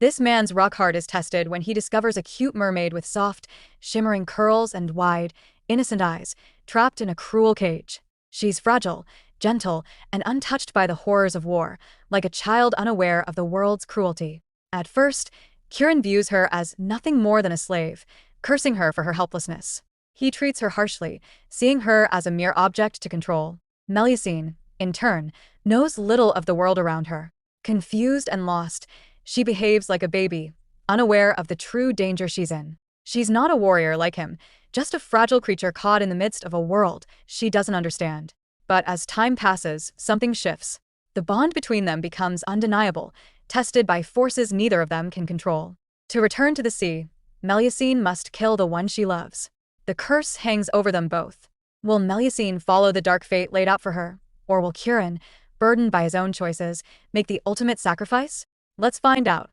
This man's rock heart is tested when he discovers a cute mermaid with soft, shimmering curls and wide, innocent eyes, trapped in a cruel cage. She's fragile, gentle, and untouched by the horrors of war, like a child unaware of the world's cruelty. At first, Kieran views her as nothing more than a slave, cursing her for her helplessness. He treats her harshly, seeing her as a mere object to control. Melusine, in turn, knows little of the world around her. Confused and lost, she behaves like a baby, unaware of the true danger she's in. She's not a warrior like him, just a fragile creature caught in the midst of a world she doesn't understand. But as time passes, something shifts. The bond between them becomes undeniable, tested by forces neither of them can control. To return to the sea, Melusine must kill the one she loves. The curse hangs over them both. Will Melusine follow the dark fate laid out for her? Or will Kieran, burdened by his own choices, make the ultimate sacrifice? Let's find out.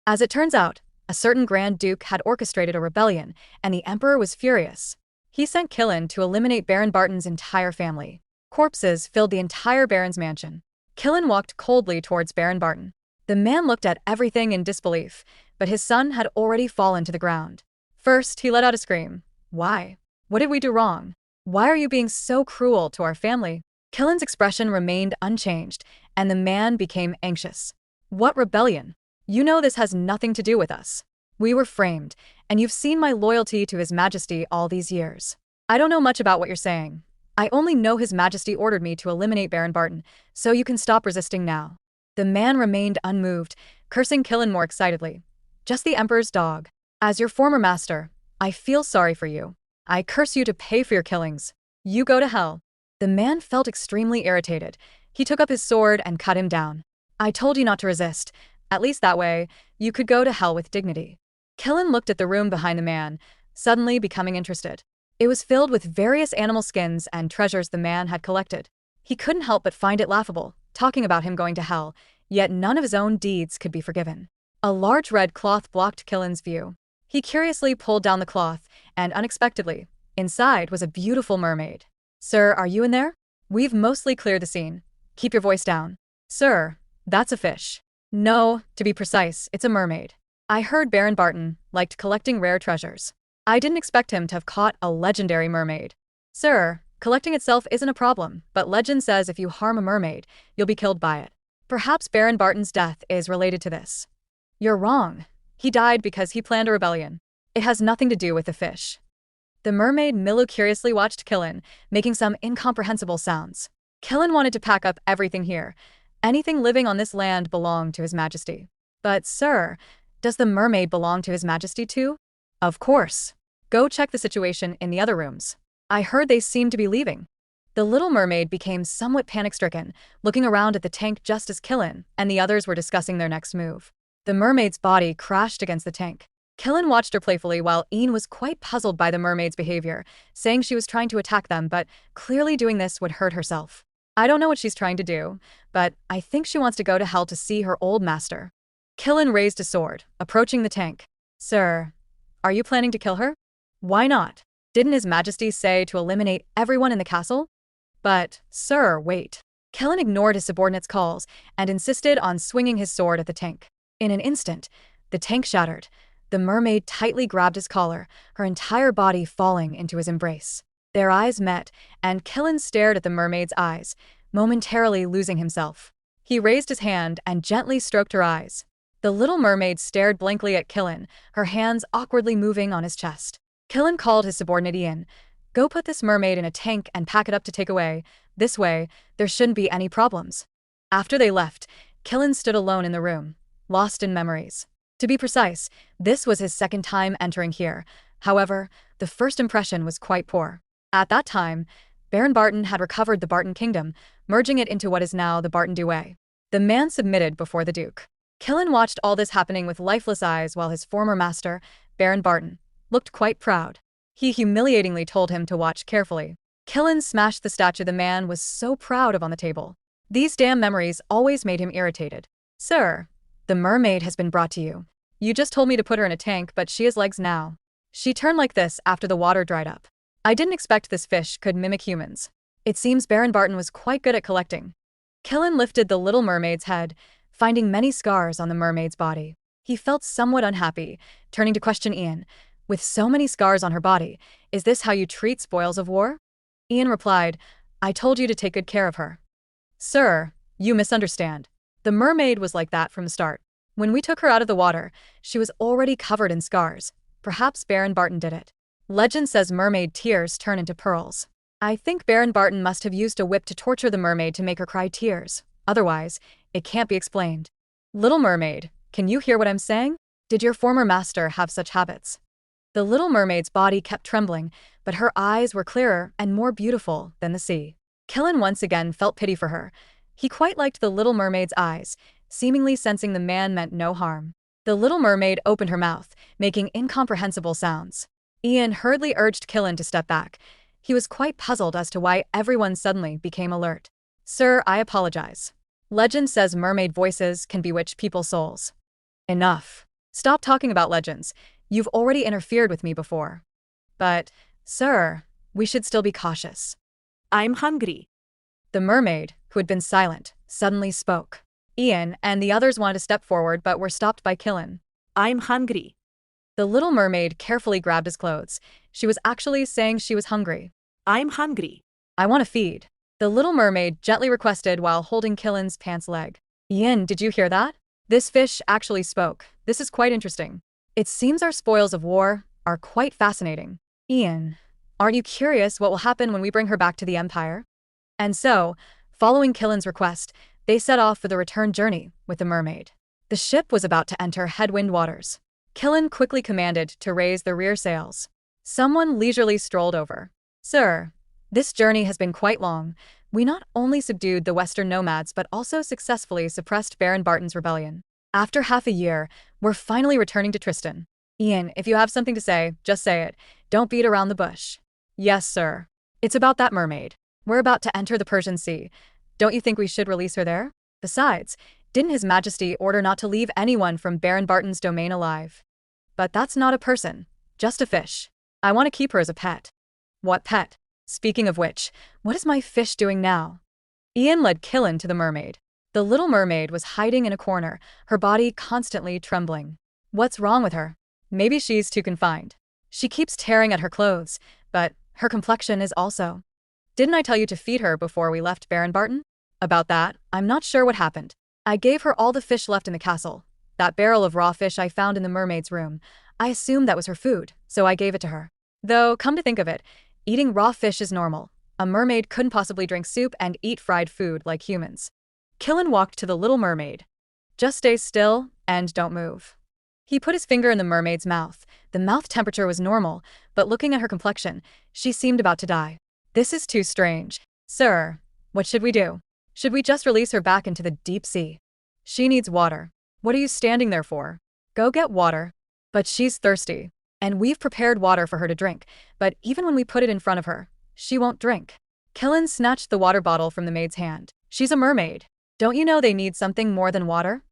As it turns out, a certain Grand Duke had orchestrated a rebellion, and the Emperor was furious. He sent Killen to eliminate Baron Barton's entire family. Corpses filled the entire Baron's mansion. Killen walked coldly towards Baron Barton. The man looked at everything in disbelief, but his son had already fallen to the ground. First, he let out a scream. Why? What did we do wrong? Why are you being so cruel to our family? Killen's expression remained unchanged, and the man became anxious. What rebellion? You know this has nothing to do with us. We were framed, and you've seen my loyalty to His Majesty all these years. I don't know much about what you're saying. I only know His Majesty ordered me to eliminate Baron Barton, so you can stop resisting now. The man remained unmoved, cursing Killen more excitedly. Just the Emperor's dog. As your former master, I feel sorry for you. I curse you to pay for your killings. You go to hell. The man felt extremely irritated. He took up his sword and cut him down. I told you not to resist. At least that way, you could go to hell with dignity. Killen looked at the room behind the man, suddenly becoming interested. It was filled with various animal skins and treasures the man had collected. He couldn't help but find it laughable, talking about him going to hell, yet none of his own deeds could be forgiven. A large red cloth blocked Killen's view. He curiously pulled down the cloth, and unexpectedly, inside was a beautiful mermaid. Sir, are you in there? We've mostly cleared the scene. Keep your voice down. Sir, that's a fish. No, to be precise, it's a mermaid. I heard Baron Barton liked collecting rare treasures. I didn't expect him to have caught a legendary mermaid. Sir, collecting itself isn't a problem, but legend says if you harm a mermaid, you'll be killed by it. Perhaps Baron Barton's death is related to this. You're wrong. He died because he planned a rebellion. It has nothing to do with the fish. The mermaid Milu curiously watched Killen, making some incomprehensible sounds. Killen wanted to pack up everything here. Anything living on this land belonged to His Majesty. But, sir, does the mermaid belong to His Majesty too? Of course. Go check the situation in the other rooms. I heard they seem to be leaving. The little mermaid became somewhat panic-stricken, looking around at the tank just as Killen and the others were discussing their next move. The mermaid's body crashed against the tank. Killen watched her playfully while Ian was quite puzzled by the mermaid's behavior, saying she was trying to attack them but clearly doing this would hurt herself. I don't know what she's trying to do, but I think she wants to go to hell to see her old master. Killen raised a sword, approaching the tank. Sir, are you planning to kill her? Why not? Didn't His Majesty say to eliminate everyone in the castle? But, sir, wait. Killen ignored his subordinate's calls and insisted on swinging his sword at the tank. In an instant, the tank shattered. The mermaid tightly grabbed his collar, her entire body falling into his embrace. Their eyes met, and Killen stared at the mermaid's eyes, momentarily losing himself. He raised his hand and gently stroked her eyes. The little mermaid stared blankly at Killen, her hands awkwardly moving on his chest. Killen called his subordinate Ian. Go put this mermaid in a tank and pack it up to take away. This way, there shouldn't be any problems. After they left, Killen stood alone in the room, lost in memories. To be precise, this was his second time entering here. However, the first impression was quite poor. At that time, Baron Barton had recovered the Barton Kingdom, merging it into what is now the Barton Dué. The man submitted before the Duke. Killen watched all this happening with lifeless eyes while his former master, Baron Barton, looked quite proud. He humiliatingly told him to watch carefully. Killen smashed the statue the man was so proud of on the table. These damn memories always made him irritated. Sir, the mermaid has been brought to you. You just told me to put her in a tank, but she has legs now. She turned like this after the water dried up. I didn't expect this fish could mimic humans. It seems Baron Barton was quite good at collecting. Killen lifted the little mermaid's head, finding many scars on the mermaid's body. He felt somewhat unhappy, turning to question Ian. With so many scars on her body, is this how you treat spoils of war? Ian replied, I told you to take good care of her. Sir, you misunderstand. The mermaid was like that from the start. When we took her out of the water, she was already covered in scars. Perhaps Baron Barton did it. Legend says mermaid tears turn into pearls. I think Baron Barton must have used a whip to torture the mermaid to make her cry tears. Otherwise, it can't be explained. Little Mermaid, can you hear what I'm saying? Did your former master have such habits? The Little Mermaid's body kept trembling, but her eyes were clearer and more beautiful than the sea. Killen once again felt pity for her. He quite liked the Little Mermaid's eyes, seemingly sensing the man meant no harm. The Little Mermaid opened her mouth, making incomprehensible sounds. Ian hurriedly urged Killen to step back. He was quite puzzled as to why everyone suddenly became alert. Sir, I apologize. Legend says mermaid voices can bewitch people's souls. Enough. Stop talking about legends. You've already interfered with me before. But, sir, we should still be cautious. I'm hungry. The mermaid, who had been silent, suddenly spoke. Ian and the others wanted to step forward but were stopped by Killen. I'm hungry. The Little Mermaid carefully grabbed his clothes. She was actually saying she was hungry. I'm hungry. I want to feed. The Little Mermaid gently requested while holding Killen's pants leg. Ian, did you hear that? This fish actually spoke. This is quite interesting. It seems our spoils of war are quite fascinating. Ian, aren't you curious what will happen when we bring her back to the Empire? And so, following Killen's request, they set off for the return journey with the mermaid. The ship was about to enter headwind waters. Killen quickly commanded to raise the rear sails. Someone leisurely strolled over. Sir, this journey has been quite long. We not only subdued the Western nomads but also successfully suppressed Baron Barton's rebellion. After half a year, we're finally returning to Tristan. Ian, if you have something to say, just say it. Don't beat around the bush. Yes, sir. It's about that mermaid. We're about to enter the Persian Sea. Don't you think we should release her there? Besides, didn't His Majesty order not to leave anyone from Baron Barton's domain alive? But that's not a person, just a fish. I want to keep her as a pet. What pet? Speaking of which, what is my fish doing now? Ian led Killen to the mermaid. The Little Mermaid was hiding in a corner, her body constantly trembling. What's wrong with her? Maybe she's too confined. She keeps tearing at her clothes, but her complexion is also. Didn't I tell you to feed her before we left Baron Barton? About that, I'm not sure what happened. I gave her all the fish left in the castle. That barrel of raw fish I found in the mermaid's room. I assumed that was her food, so I gave it to her. Though, come to think of it, eating raw fish is normal. A mermaid couldn't possibly drink soup and eat fried food like humans. Killen walked to the Little Mermaid. Just stay still and don't move. He put his finger in the mermaid's mouth. The mouth temperature was normal, but looking at her complexion, she seemed about to die. This is too strange. Sir, what should we do? Should we just release her back into the deep sea? She needs water. What are you standing there for? Go get water. But she's thirsty. And we've prepared water for her to drink, but even when we put it in front of her, she won't drink. Killen snatched the water bottle from the maid's hand. She's a mermaid. Don't you know they need something more than water?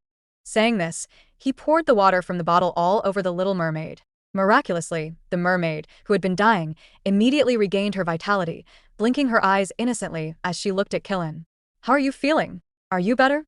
Saying this, he poured the water from the bottle all over the Little Mermaid. Miraculously, the mermaid, who had been dying, immediately regained her vitality, blinking her eyes innocently as she looked at Killen. How are you feeling? Are you better?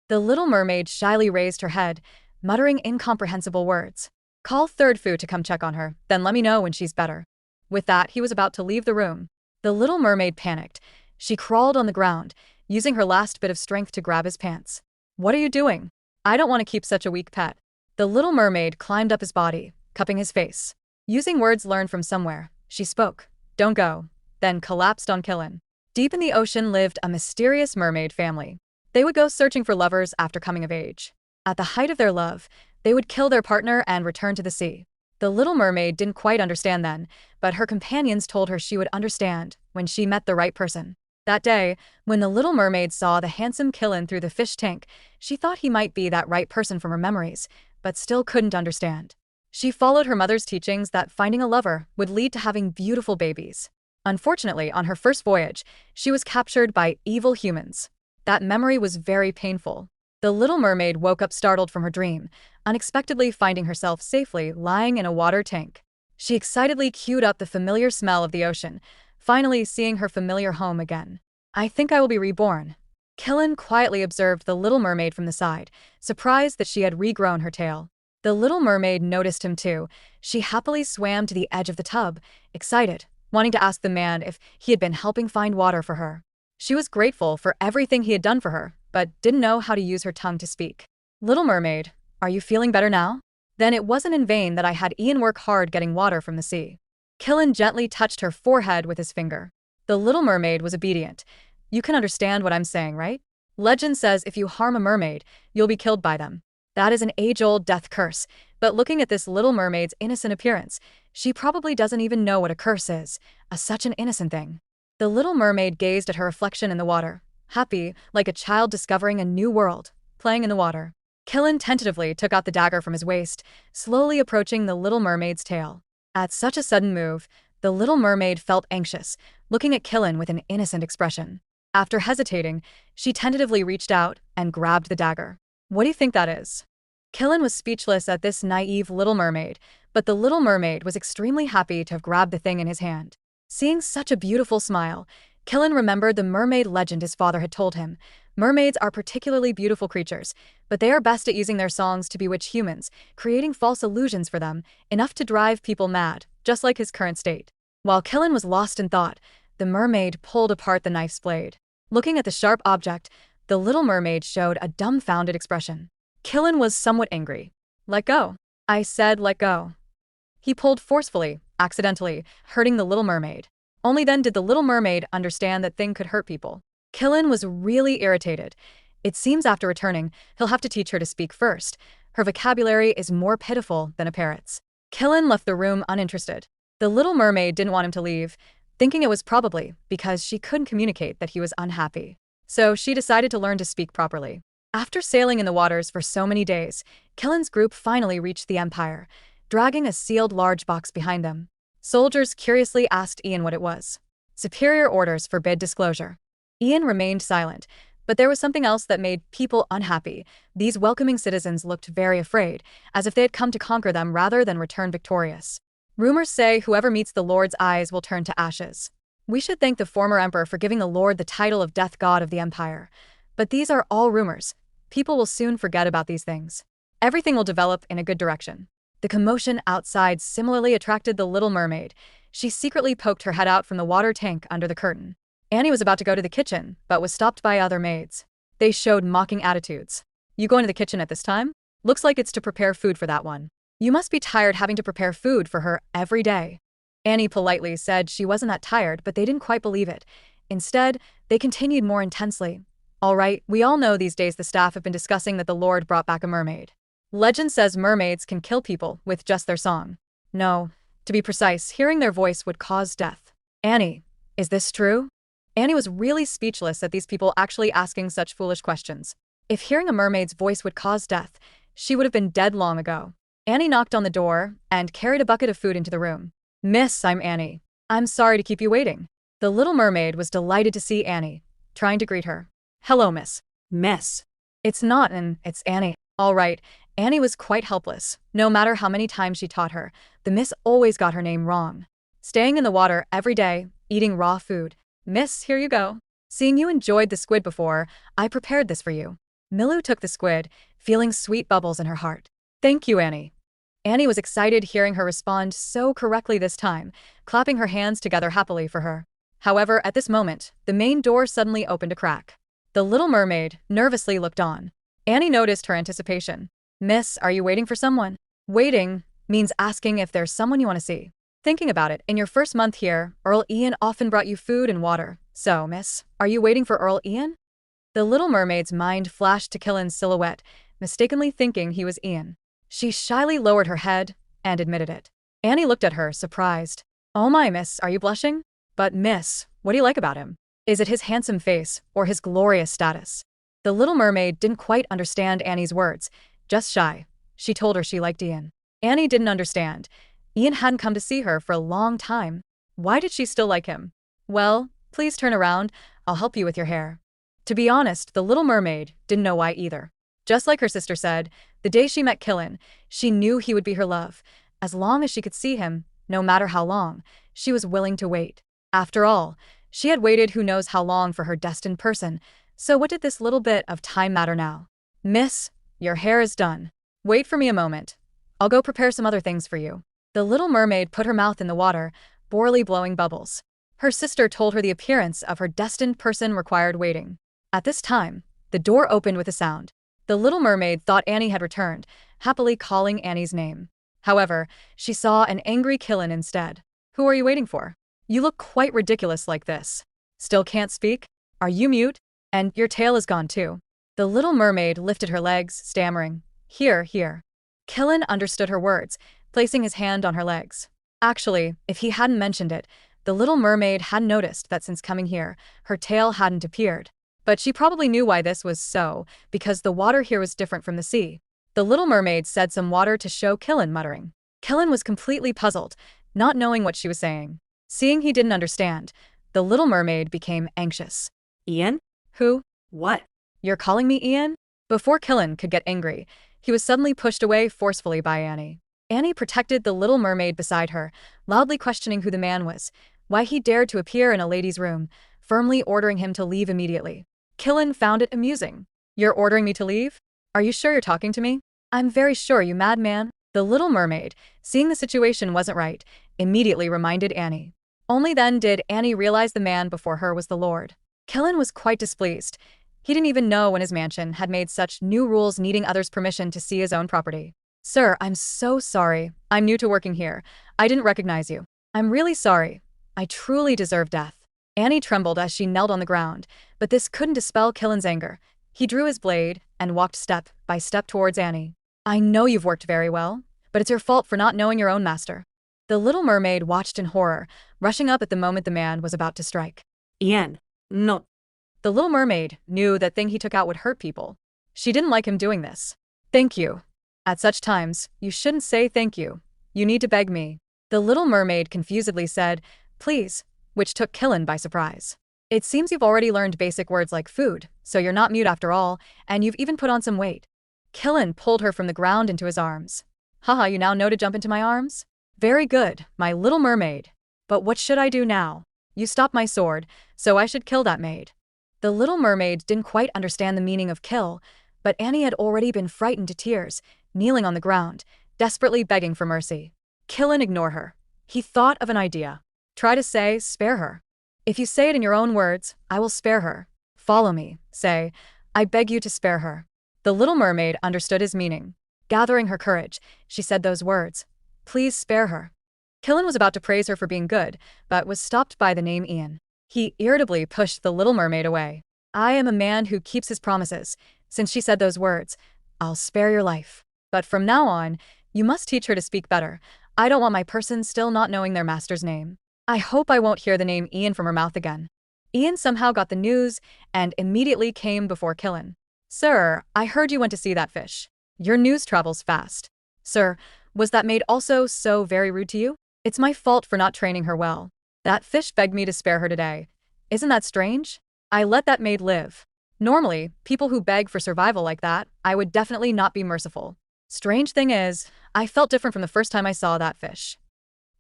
The Little Mermaid shyly raised her head, muttering incomprehensible words. Call Third Fu to come check on her, then let me know when she's better. With that, he was about to leave the room. The Little Mermaid panicked. She crawled on the ground, using her last bit of strength to grab his pants. What are you doing? I don't want to keep such a weak pet. The Little Mermaid climbed up his body, cupping his face. Using words learned from somewhere, she spoke, "Don't go," then collapsed on Killen. Deep in the ocean lived a mysterious mermaid family. They would go searching for lovers after coming of age. At the height of their love, they would kill their partner and return to the sea. The Little Mermaid didn't quite understand then, but her companions told her she would understand when she met the right person. That day, when the Little Mermaid saw the handsome Killen through the fish tank, she thought he might be that right person from her memories, but still couldn't understand. She followed her mother's teachings that finding a lover would lead to having beautiful babies. Unfortunately, on her first voyage, she was captured by evil humans. That memory was very painful. The Little Mermaid woke up startled from her dream, unexpectedly finding herself safely lying in a water tank. She excitedly queued up the familiar smell of the ocean, finally seeing her familiar home again. I think I will be reborn. Killen quietly observed the Little Mermaid from the side, surprised that she had regrown her tail. The little mermaid noticed him too. She happily swam to the edge of the tub, excited, wanting to ask the man if he had been helping find water for her. She was grateful for everything he had done for her, but didn't know how to use her tongue to speak. Little mermaid, are you feeling better now? Then it wasn't in vain that I had Ian work hard getting water from the sea. Killen gently touched her forehead with his finger. The little mermaid was obedient. You can understand what I'm saying, right? Legend says if you harm a mermaid, you'll be killed by them. That is an age-old death curse, but looking at this little mermaid's innocent appearance, she probably doesn't even know what a curse is, such an innocent thing. The little mermaid gazed at her reflection in the water, happy, like a child discovering a new world, playing in the water. Killen tentatively took out the dagger from his waist, slowly approaching the little mermaid's tail. At such a sudden move, the little mermaid felt anxious, looking at Killen with an innocent expression. After hesitating, she tentatively reached out and grabbed the dagger. What do you think that is? Killen was speechless at this naive little mermaid, but the little mermaid was extremely happy to have grabbed the thing in his hand. Seeing such a beautiful smile, Killen remembered the mermaid legend his father had told him. Mermaids are particularly beautiful creatures, but they are best at using their songs to bewitch humans, creating false illusions for them, enough to drive people mad, just like his current state. While Killen was lost in thought, the mermaid pulled apart the knife's blade. Looking at the sharp object, the little mermaid showed a dumbfounded expression. Killen was somewhat angry. Let go. I said let go. He pulled forcefully, accidentally, hurting the little mermaid. Only then did the little mermaid understand that thing could hurt people. Killen was really irritated. It seems after returning, he'll have to teach her to speak first. Her vocabulary is more pitiful than a parrot's. Killen left the room uninterested. The little mermaid didn't want him to leave, thinking it was probably because she couldn't communicate that he was unhappy. So she decided to learn to speak properly. After sailing in the waters for so many days, Killen's group finally reached the Empire, dragging a sealed large box behind them. Soldiers curiously asked Ian what it was. Superior orders forbid disclosure. Ian remained silent, but there was something else that made people unhappy. These welcoming citizens looked very afraid, as if they had come to conquer them rather than return victorious. Rumors say whoever meets the Lord's eyes will turn to ashes. We should thank the former emperor for giving the Lord the title of Death God of the Empire. But these are all rumors. People will soon forget about these things. Everything will develop in a good direction. The commotion outside similarly attracted the little mermaid. She secretly poked her head out from the water tank under the curtain. Annie was about to go to the kitchen, but was stopped by other maids. They showed mocking attitudes. You going to the kitchen at this time? Looks like it's to prepare food for that one. You must be tired having to prepare food for her every day. Annie politely said she wasn't that tired, but they didn't quite believe it. Instead, they continued more intensely. All right, we all know these days the staff have been discussing that the Lord brought back a mermaid. Legend says mermaids can kill people with just their song. No, to be precise, hearing their voice would cause death. Annie, is this true? Annie was really speechless at these people actually asking such foolish questions. If hearing a mermaid's voice would cause death, she would have been dead long ago. Annie knocked on the door and carried a bucket of food into the room. Miss, I'm Annie. I'm sorry to keep you waiting. The little mermaid was delighted to see Annie, trying to greet her. Hello, miss. Miss. It's not it's Annie. All right, Annie was quite helpless. No matter how many times she taught her, the miss always got her name wrong. Staying in the water every day, eating raw food. Miss, here you go. Seeing you enjoyed the squid before, I prepared this for you. Milu took the squid, feeling sweet bubbles in her heart. Thank you, Annie. Annie was excited hearing her respond so correctly this time, clapping her hands together happily for her. However, at this moment, the main door suddenly opened a crack. The little mermaid nervously looked on. Annie noticed her anticipation. Miss, are you waiting for someone? Waiting means asking if there's someone you want to see. Thinking about it, in your first month here, Earl Ian often brought you food and water. So, miss, are you waiting for Earl Ian? The little mermaid's mind flashed to Killen's silhouette, mistakenly thinking he was Ian. She shyly lowered her head and admitted it. Annie looked at her, surprised. Oh my, miss, are you blushing? But miss, what do you like about him? Is it his handsome face or his glorious status? The little mermaid didn't quite understand Annie's words. Just shy. She told her she liked Ian. Annie didn't understand. Ian hadn't come to see her for a long time. Why did she still like him? Well, please turn around. I'll help you with your hair. To be honest, the little mermaid didn't know why either. Just like her sister said, the day she met Killen, she knew he would be her love. As long as she could see him, no matter how long, she was willing to wait. After all, she had waited who knows how long for her destined person, so what did this little bit of time matter now? Miss, your hair is done. Wait for me a moment. I'll go prepare some other things for you. The little mermaid put her mouth in the water, boredly blowing bubbles. Her sister told her the appearance of her destined person required waiting. At this time, the door opened with a sound. The little mermaid thought Annie had returned, happily calling Annie's name. However, she saw an angry Killen instead. Who are you waiting for? You look quite ridiculous like this. Still can't speak? Are you mute? And your tail is gone too. The little mermaid lifted her legs, stammering, Here, here. Killen understood her words, placing his hand on her legs. Actually, if he hadn't mentioned it, the little mermaid had noticed that since coming here, her tail hadn't appeared. But she probably knew why this was so, because the water here was different from the sea. The little mermaid said some water to show Killen, muttering. Killen was completely puzzled, not knowing what she was saying. Seeing he didn't understand, the little mermaid became anxious. Ian? Who? What? You're calling me Ian? Before Killen could get angry, he was suddenly pushed away forcefully by Annie. Annie protected the little mermaid beside her, loudly questioning who the man was, why he dared to appear in a lady's room, firmly ordering him to leave immediately. Killen found it amusing. You're ordering me to leave? Are you sure you're talking to me? I'm very sure, you madman. The little mermaid, seeing the situation wasn't right, immediately reminded Annie. Only then did Annie realize the man before her was the Lord. Killen was quite displeased. He didn't even know when his mansion had made such new rules needing others' permission to see his own property. Sir, I'm so sorry. I'm new to working here. I didn't recognize you. I'm really sorry. I truly deserve death. Annie trembled as she knelt on the ground, but this couldn't dispel Killen's anger. He drew his blade and walked step by step towards Annie. I know you've worked very well, but it's your fault for not knowing your own master. The little mermaid watched in horror, rushing up at the moment the man was about to strike. Ian, no. The little mermaid knew that thing he took out would hurt people. She didn't like him doing this. Thank you. At such times, you shouldn't say thank you. You need to beg me. The little mermaid confusedly said, please, which took Killen by surprise. It seems you've already learned basic words like food, so you're not mute after all, and you've even put on some weight. Killen pulled her from the ground into his arms. Haha, you now know to jump into my arms? Very good, my little mermaid. But what should I do now? You stopped my sword, so I should kill that maid. The little mermaid didn't quite understand the meaning of kill, but Annie had already been frightened to tears, kneeling on the ground, desperately begging for mercy. Killen ignored her. He thought of an idea. Try to say, spare her. If you say it in your own words, I will spare her. Follow me. Say, I beg you to spare her. The little mermaid understood his meaning. Gathering her courage, she said those words. Please spare her. Killen was about to praise her for being good, but was stopped by the name Ian. He irritably pushed the little mermaid away. I am a man who keeps his promises. Since she said those words, I'll spare your life. But from now on, you must teach her to speak better. I don't want my person still not knowing their master's name. I hope I won't hear the name Ian from her mouth again. Ian somehow got the news and immediately came before Killen. Sir, I heard you went to see that fish. Your news travels fast. Sir, was that maid also so very rude to you? It's my fault for not training her well. That fish begged me to spare her today. Isn't that strange? I let that maid live. Normally, people who beg for survival like that, I would definitely not be merciful. Strange thing is, I felt different from the first time I saw that fish.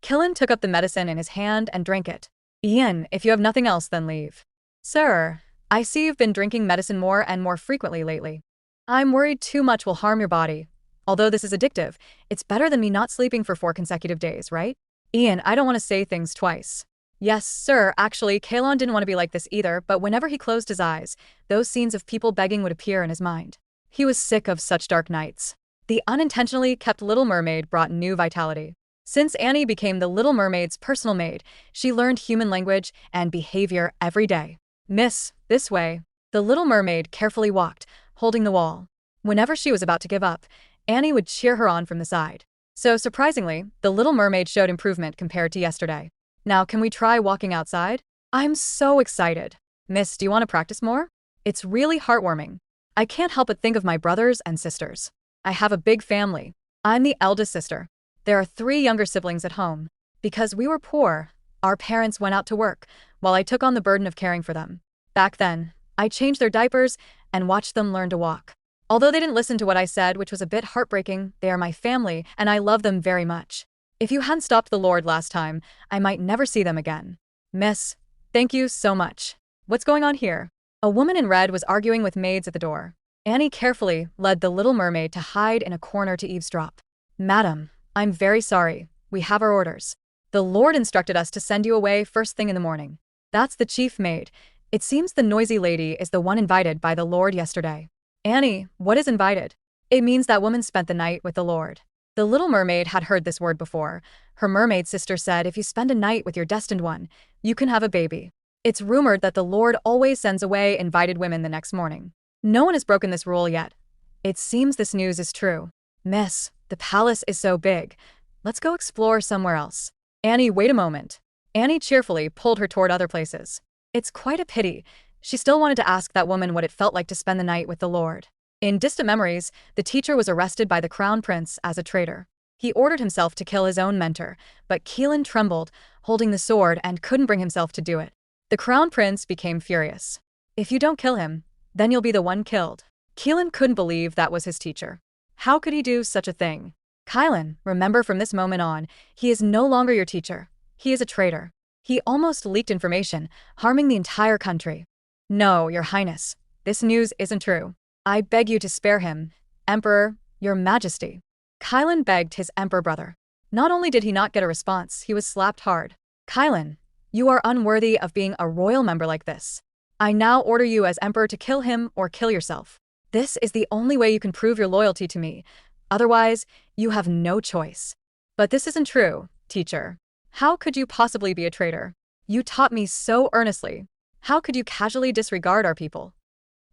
Killen took up the medicine in his hand and drank it. Ian, if you have nothing else, then leave. Sir, I see you've been drinking medicine more and more frequently lately. I'm worried too much will harm your body. Although this is addictive, it's better than me not sleeping for 4 consecutive days, right? Ian, I don't want to say things twice. Yes, sir, actually, Kalon didn't want to be like this either, but whenever he closed his eyes, those scenes of people begging would appear in his mind. He was sick of such dark nights. The unintentionally kept Little Mermaid brought new vitality. Since Annie became the Little Mermaid's personal maid, she learned human language and behavior every day. Miss, this way. The Little Mermaid carefully walked, holding the wall. Whenever she was about to give up, Annie would cheer her on from the side. So surprisingly, the Little Mermaid showed improvement compared to yesterday. Now can we try walking outside? I'm so excited. Miss, do you want to practice more? It's really heartwarming. I can't help but think of my brothers and sisters. I have a big family. I'm the eldest sister. There are 3 younger siblings at home. Because we were poor, our parents went out to work, while I took on the burden of caring for them. Back then, I changed their diapers and watched them learn to walk. Although they didn't listen to what I said, which was a bit heartbreaking, they are my family, and I love them very much. If you hadn't stopped the Lord last time, I might never see them again. Miss, thank you so much. What's going on here? A woman in red was arguing with maids at the door. Annie carefully led the Little Mermaid to hide in a corner to eavesdrop. Madam, I'm very sorry. We have our orders. The Lord instructed us to send you away first thing in the morning. That's the chief maid. It seems the noisy lady is the one invited by the Lord yesterday. Annie, what is invited? It means that woman spent the night with the Lord. The little mermaid had heard this word before. Her mermaid sister said if you spend a night with your destined one, you can have a baby. It's rumored that the Lord always sends away invited women the next morning. No one has broken this rule yet. It seems this news is true. Miss, the palace is so big. Let's go explore somewhere else. Annie, wait a moment. Annie cheerfully pulled her toward other places. It's quite a pity. She still wanted to ask that woman what it felt like to spend the night with the Lord. In distant memories, the teacher was arrested by the crown prince as a traitor. He ordered himself to kill his own mentor, but Keelan trembled, holding the sword, and couldn't bring himself to do it. The crown prince became furious. If you don't kill him, then you'll be the one killed. Keelan couldn't believe that was his teacher. How could he do such a thing? Kylan, remember from this moment on, he is no longer your teacher. He is a traitor. He almost leaked information, harming the entire country. No, Your Highness, this news isn't true. I beg you to spare him. Emperor, Your Majesty. Kylan begged his emperor brother. Not only did he not get a response, he was slapped hard. Kylan, you are unworthy of being a royal member like this. I now order you as emperor to kill him or kill yourself. This is the only way you can prove your loyalty to me. Otherwise, you have no choice. But this isn't true, teacher. How could you possibly be a traitor? You taught me so earnestly. How could you casually disregard our people?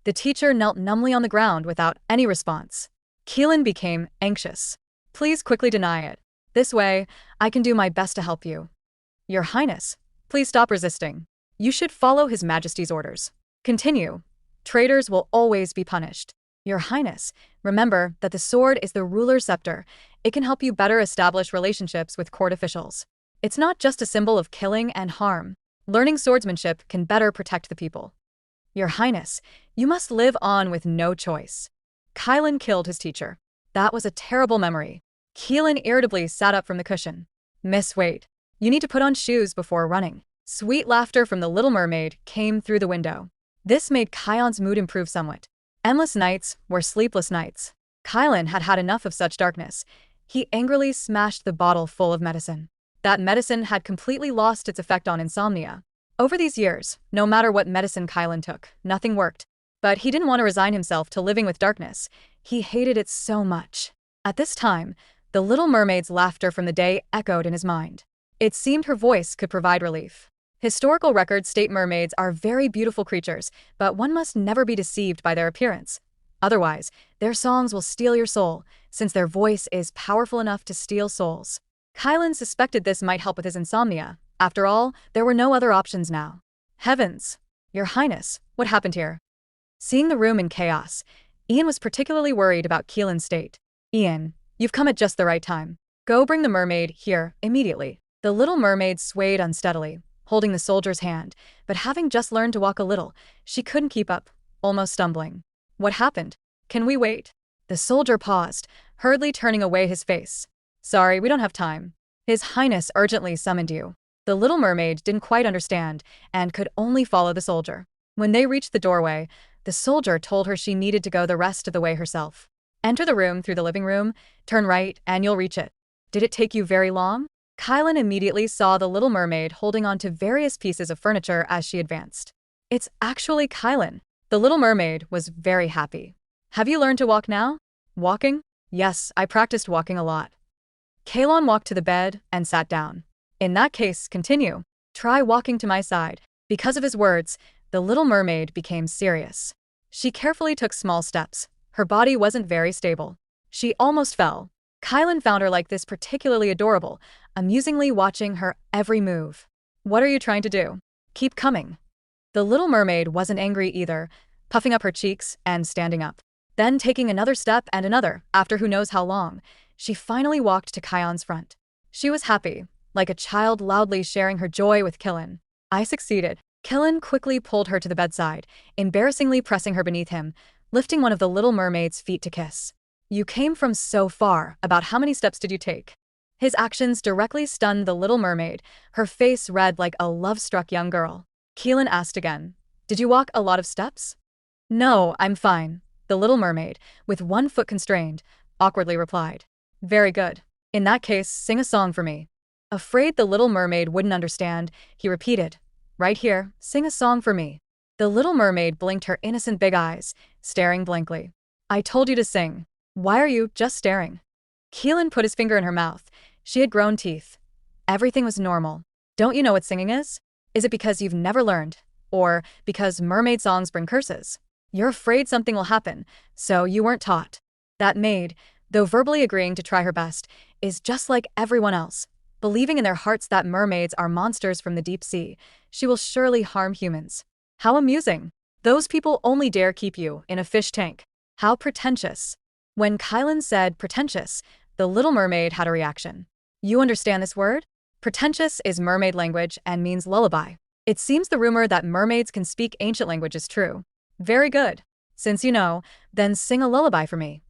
The teacher knelt numbly on the ground without any response. Keelan became anxious. Please quickly deny it. This way, I can do my best to help you. Your Highness, please stop resisting. You should follow His Majesty's orders. Continue. Traitors will always be punished. Your Highness, remember that the sword is the ruler's scepter. It can help you better establish relationships with court officials. It's not just a symbol of killing and harm. Learning swordsmanship can better protect the people. Your Highness, you must live on with no choice. Kylan killed his teacher. That was a terrible memory. Keelan irritably sat up from the cushion. Miss, wait. You need to put on shoes before running. Sweet laughter from the little mermaid came through the window. This made Kyan's mood improve somewhat. Endless nights were sleepless nights. Kylan had had enough of such darkness. He angrily smashed the bottle full of medicine. That medicine had completely lost its effect on insomnia. Over these years, no matter what medicine Kylan took, nothing worked. But he didn't want to resign himself to living with darkness. He hated it so much. At this time, the little mermaid's laughter from the day echoed in his mind. It seemed her voice could provide relief. Historical records state mermaids are very beautiful creatures, but one must never be deceived by their appearance. Otherwise, their songs will steal your soul, since their voice is powerful enough to steal souls. Kylan suspected this might help with his insomnia. After all, there were no other options now. Heavens! Your Highness, what happened here? Seeing the room in chaos, Ian was particularly worried about Keelan's state. Ian, you've come at just the right time. Go bring the mermaid here immediately. The little mermaid swayed unsteadily, holding the soldier's hand, but having just learned to walk a little, she couldn't keep up, almost stumbling. What happened? Can we wait? The soldier paused, hurriedly turning away his face. Sorry, we don't have time. His Highness urgently summoned you. The little mermaid didn't quite understand and could only follow the soldier. When they reached the doorway, the soldier told her she needed to go the rest of the way herself. Enter the room through the living room, turn right, and you'll reach it. Did it take you very long? Kylan immediately saw the little mermaid holding on to various pieces of furniture as she advanced. It's actually Kylan. The little mermaid was very happy. Have you learned to walk now? Walking? Yes, I practiced walking a lot. Kalon walked to the bed and sat down. In that case, continue. Try walking to my side. Because of his words, the little mermaid became serious. She carefully took small steps. Her body wasn't very stable. She almost fell. Kylan found her like this particularly adorable, amusingly watching her every move. What are you trying to do? Keep coming. The little mermaid wasn't angry either, puffing up her cheeks and standing up. Then taking another step and another, after who knows how long, she finally walked to Kyan's front. She was happy, like a child loudly sharing her joy with Killan. I succeeded. Killan quickly pulled her to the bedside, embarrassingly pressing her beneath him, lifting one of the little mermaid's feet to kiss. You came from so far. About how many steps did you take? His actions directly stunned the little mermaid, her face red like a love-struck young girl. Keelan asked again, did you walk a lot of steps? No, I'm fine. The little mermaid, with one foot constrained, awkwardly replied. Very good. In that case, sing a song for me. Afraid the little mermaid wouldn't understand, he repeated. Right here, sing a song for me. The little mermaid blinked her innocent big eyes, staring blankly. I told you to sing. Why are you just staring? Keelan put his finger in her mouth. She had grown teeth. Everything was normal. Don't you know what singing is? Is it because you've never learned? Or because mermaid songs bring curses? You're afraid something will happen, so you weren't taught. That maid, though verbally agreeing to try her best, is just like everyone else. Believing in their hearts that mermaids are monsters from the deep sea, she will surely harm humans. How amusing. Those people only dare keep you in a fish tank. How pretentious. When Kylan said pretentious, the little mermaid had a reaction. You understand this word? Pretentious is mermaid language and means lullaby. It seems the rumor that mermaids can speak ancient language is true. Very good. Since you know, then sing a lullaby for me.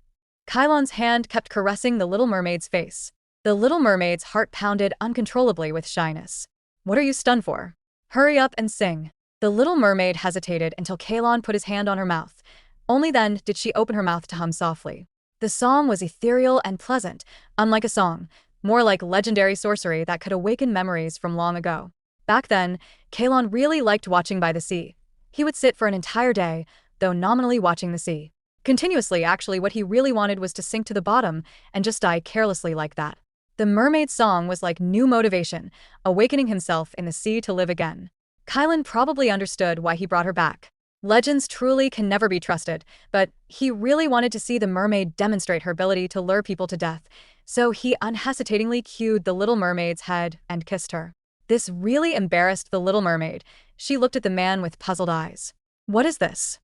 Kylan's hand kept caressing the little mermaid's face. The little mermaid's heart pounded uncontrollably with shyness. What are you stunned for? Hurry up and sing. The little mermaid hesitated until Kylan put his hand on her mouth. Only then did she open her mouth to hum softly. The song was ethereal and pleasant, unlike a song, more like legendary sorcery that could awaken memories from long ago. Back then, Kylan really liked watching by the sea. He would sit for an entire day, though nominally watching the sea. Continuously, actually, what he really wanted was to sink to the bottom and just die carelessly like that. The mermaid's song was like new motivation, awakening himself in the sea to live again. Kylan probably understood why he brought her back. Legends truly can never be trusted, but he really wanted to see the mermaid demonstrate her ability to lure people to death, so he unhesitatingly cued the little mermaid's head and kissed her. This really embarrassed the little mermaid. She looked at the man with puzzled eyes. What is this?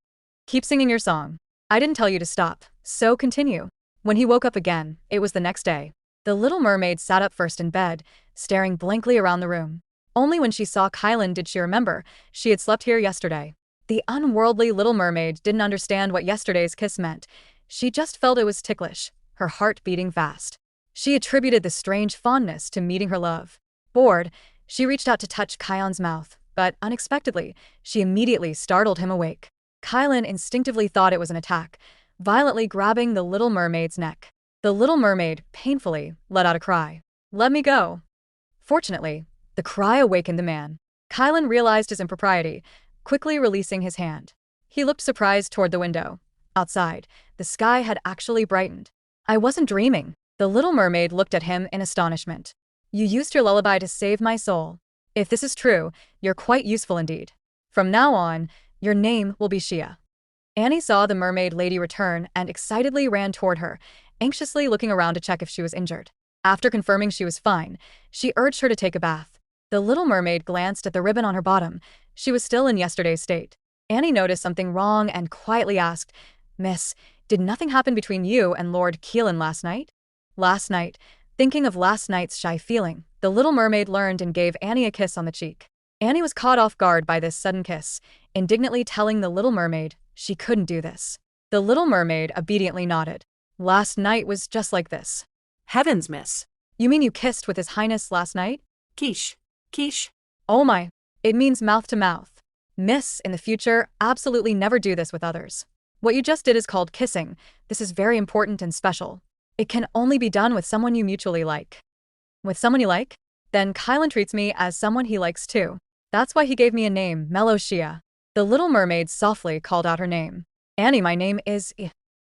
Keep singing your song. I didn't tell you to stop, so continue. When he woke up again, it was the next day. The little mermaid sat up first in bed, staring blankly around the room. Only when she saw Kylan did she remember she had slept here yesterday. The unworldly little mermaid didn't understand what yesterday's kiss meant. She just felt it was ticklish, her heart beating fast. She attributed the strange fondness to meeting her love. Bored, she reached out to touch Kylan's mouth, but unexpectedly, she immediately startled him awake. Kylan instinctively thought it was an attack, violently grabbing the little mermaid's neck. The little mermaid, painfully, let out a cry. Let me go. Fortunately, the cry awakened the man. Kylan realized his impropriety, quickly releasing his hand. He looked surprised toward the window. Outside, the sky had actually brightened. I wasn't dreaming. The little mermaid looked at him in astonishment. You used your lullaby to save my soul. If this is true, you're quite useful indeed. From now on, your name will be Shia. Annie saw the mermaid lady return and excitedly ran toward her, anxiously looking around to check if she was injured. After confirming she was fine, she urged her to take a bath. The little mermaid glanced at the ribbon on her bottom. She was still in yesterday's state. Annie noticed something wrong and quietly asked, Miss, did nothing happen between you and Lord Keelan last night? Last night, thinking of last night's shy feeling, the little mermaid learned and gave Annie a kiss on the cheek. Annie was caught off guard by this sudden kiss, indignantly telling the little mermaid she couldn't do this. The little mermaid obediently nodded. Last night was just like this. Heavens, miss. You mean you kissed with His Highness last night? Quiche. Quiche. Oh my. It means mouth to mouth. Miss, in the future, absolutely never do this with others. What you just did is called kissing. This is very important and special. It can only be done with someone you mutually like. With someone you like? Then Kylan treats me as someone he likes too. That's why he gave me a name, Melusine. The little mermaid softly called out her name. Annie, my name is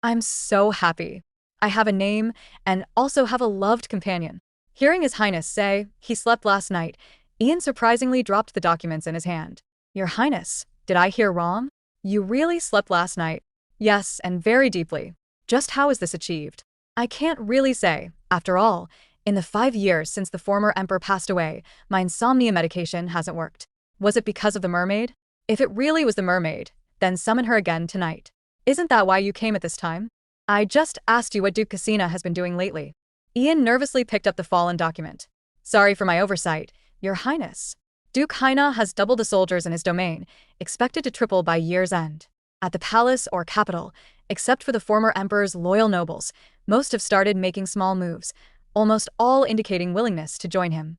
I'm so happy. I have a name and also have a loved companion. Hearing His Highness say he slept last night, Ian surprisingly dropped the documents in his hand. Your Highness, did I hear wrong? You really slept last night? Yes, and very deeply. Just how is this achieved? I can't really say. After all, in the 5 years since the former emperor passed away, my insomnia medication hasn't worked. Was it because of the mermaid? If it really was the mermaid, then summon her again tonight. Isn't that why you came at this time? I just asked you what Duke Cassina has been doing lately. Ian nervously picked up the fallen document. Sorry for my oversight, Your Highness. Duke Haina has doubled the soldiers in his domain, expected to triple by year's end. At the palace or capital, except for the former emperor's loyal nobles, most have started making small moves, almost all indicating willingness to join him.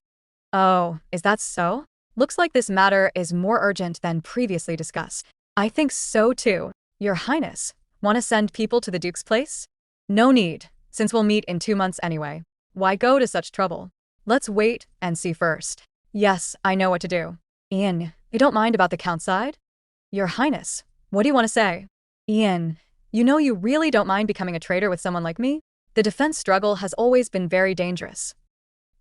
Oh, is that so? Looks like this matter is more urgent than previously discussed. I think so too. Your Highness, want to send people to the Duke's place? No need. Since we'll meet in 2 months anyway, why go to such trouble? Let's wait and see first. Yes, I know what to do. Ian, you don't mind about the count side? Your Highness, what do you want to say? Ian, you know you really don't mind becoming a traitor with someone like me? The defense struggle has always been very dangerous.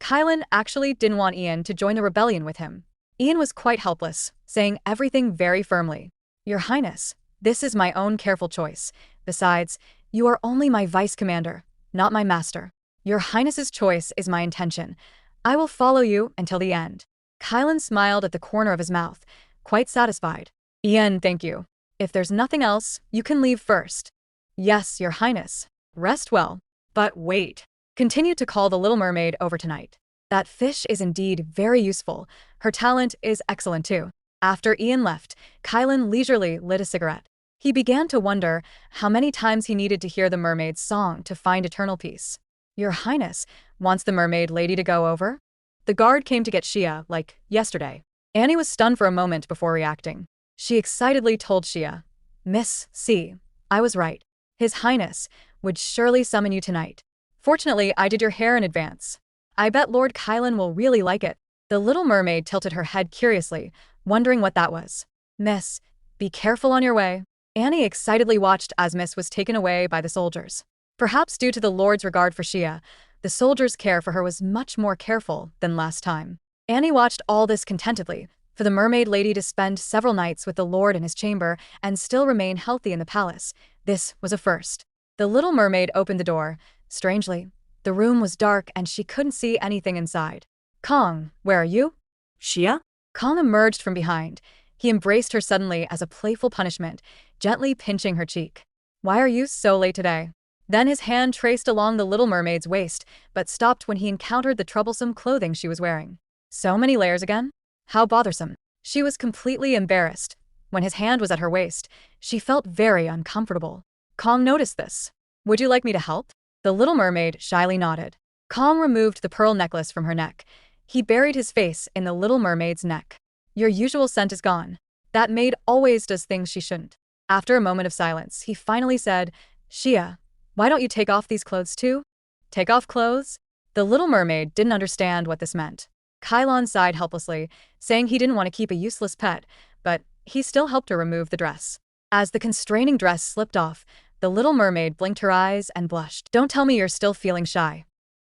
Kylan actually didn't want Ian to join the rebellion with him. Ian was quite helpless, saying everything very firmly. Your Highness, this is my own careful choice. Besides, you are only my vice commander, not my master. Your Highness's choice is my intention. I will follow you until the end. Kylan smiled at the corner of his mouth, quite satisfied. Ian, thank you. If there's nothing else, you can leave first. Yes, Your Highness. Rest well. But wait. Continue to call the Little Mermaid over tonight. That fish is indeed very useful. Her talent is excellent too. After Ian left, Kylan leisurely lit a cigarette. He began to wonder how many times he needed to hear the mermaid's song to find eternal peace. Your Highness wants the mermaid lady to go over? The guard came to get Shia, like, yesterday. Annie was stunned for a moment before reacting. She excitedly told Shia, Miss C, I was right. His Highness would surely summon you tonight. Fortunately, I did your hair in advance. I bet Lord Kylan will really like it. The Little Mermaid tilted her head curiously, wondering what that was. Miss, be careful on your way. Annie excitedly watched as Miss was taken away by the soldiers. Perhaps due to the Lord's regard for Shia, the soldiers' care for her was much more careful than last time. Annie watched all this contentedly, for the mermaid lady to spend several nights with the Lord in his chamber and still remain healthy in the palace. This was a first. The Little Mermaid opened the door. Strangely, the room was dark and she couldn't see anything inside. Kong, where are you? Shia? Kong emerged from behind. He embraced her suddenly as a playful punishment, gently pinching her cheek. Why are you so late today? Then his hand traced along the Little Mermaid's waist, but stopped when he encountered the troublesome clothing she was wearing. So many layers again? How bothersome. She was completely embarrassed. When his hand was at her waist, she felt very uncomfortable. Kong noticed this. Would you like me to help? The Little Mermaid shyly nodded. Kong removed the pearl necklace from her neck. He buried his face in the Little Mermaid's neck. Your usual scent is gone. That maid always does things she shouldn't. After a moment of silence, he finally said, Shia, why don't you take off these clothes too? Take off clothes? The Little Mermaid didn't understand what this meant. Kylan sighed helplessly, saying he didn't want to keep a useless pet, but he still helped her remove the dress. As the constraining dress slipped off, the Little Mermaid blinked her eyes and blushed. Don't tell me you're still feeling shy.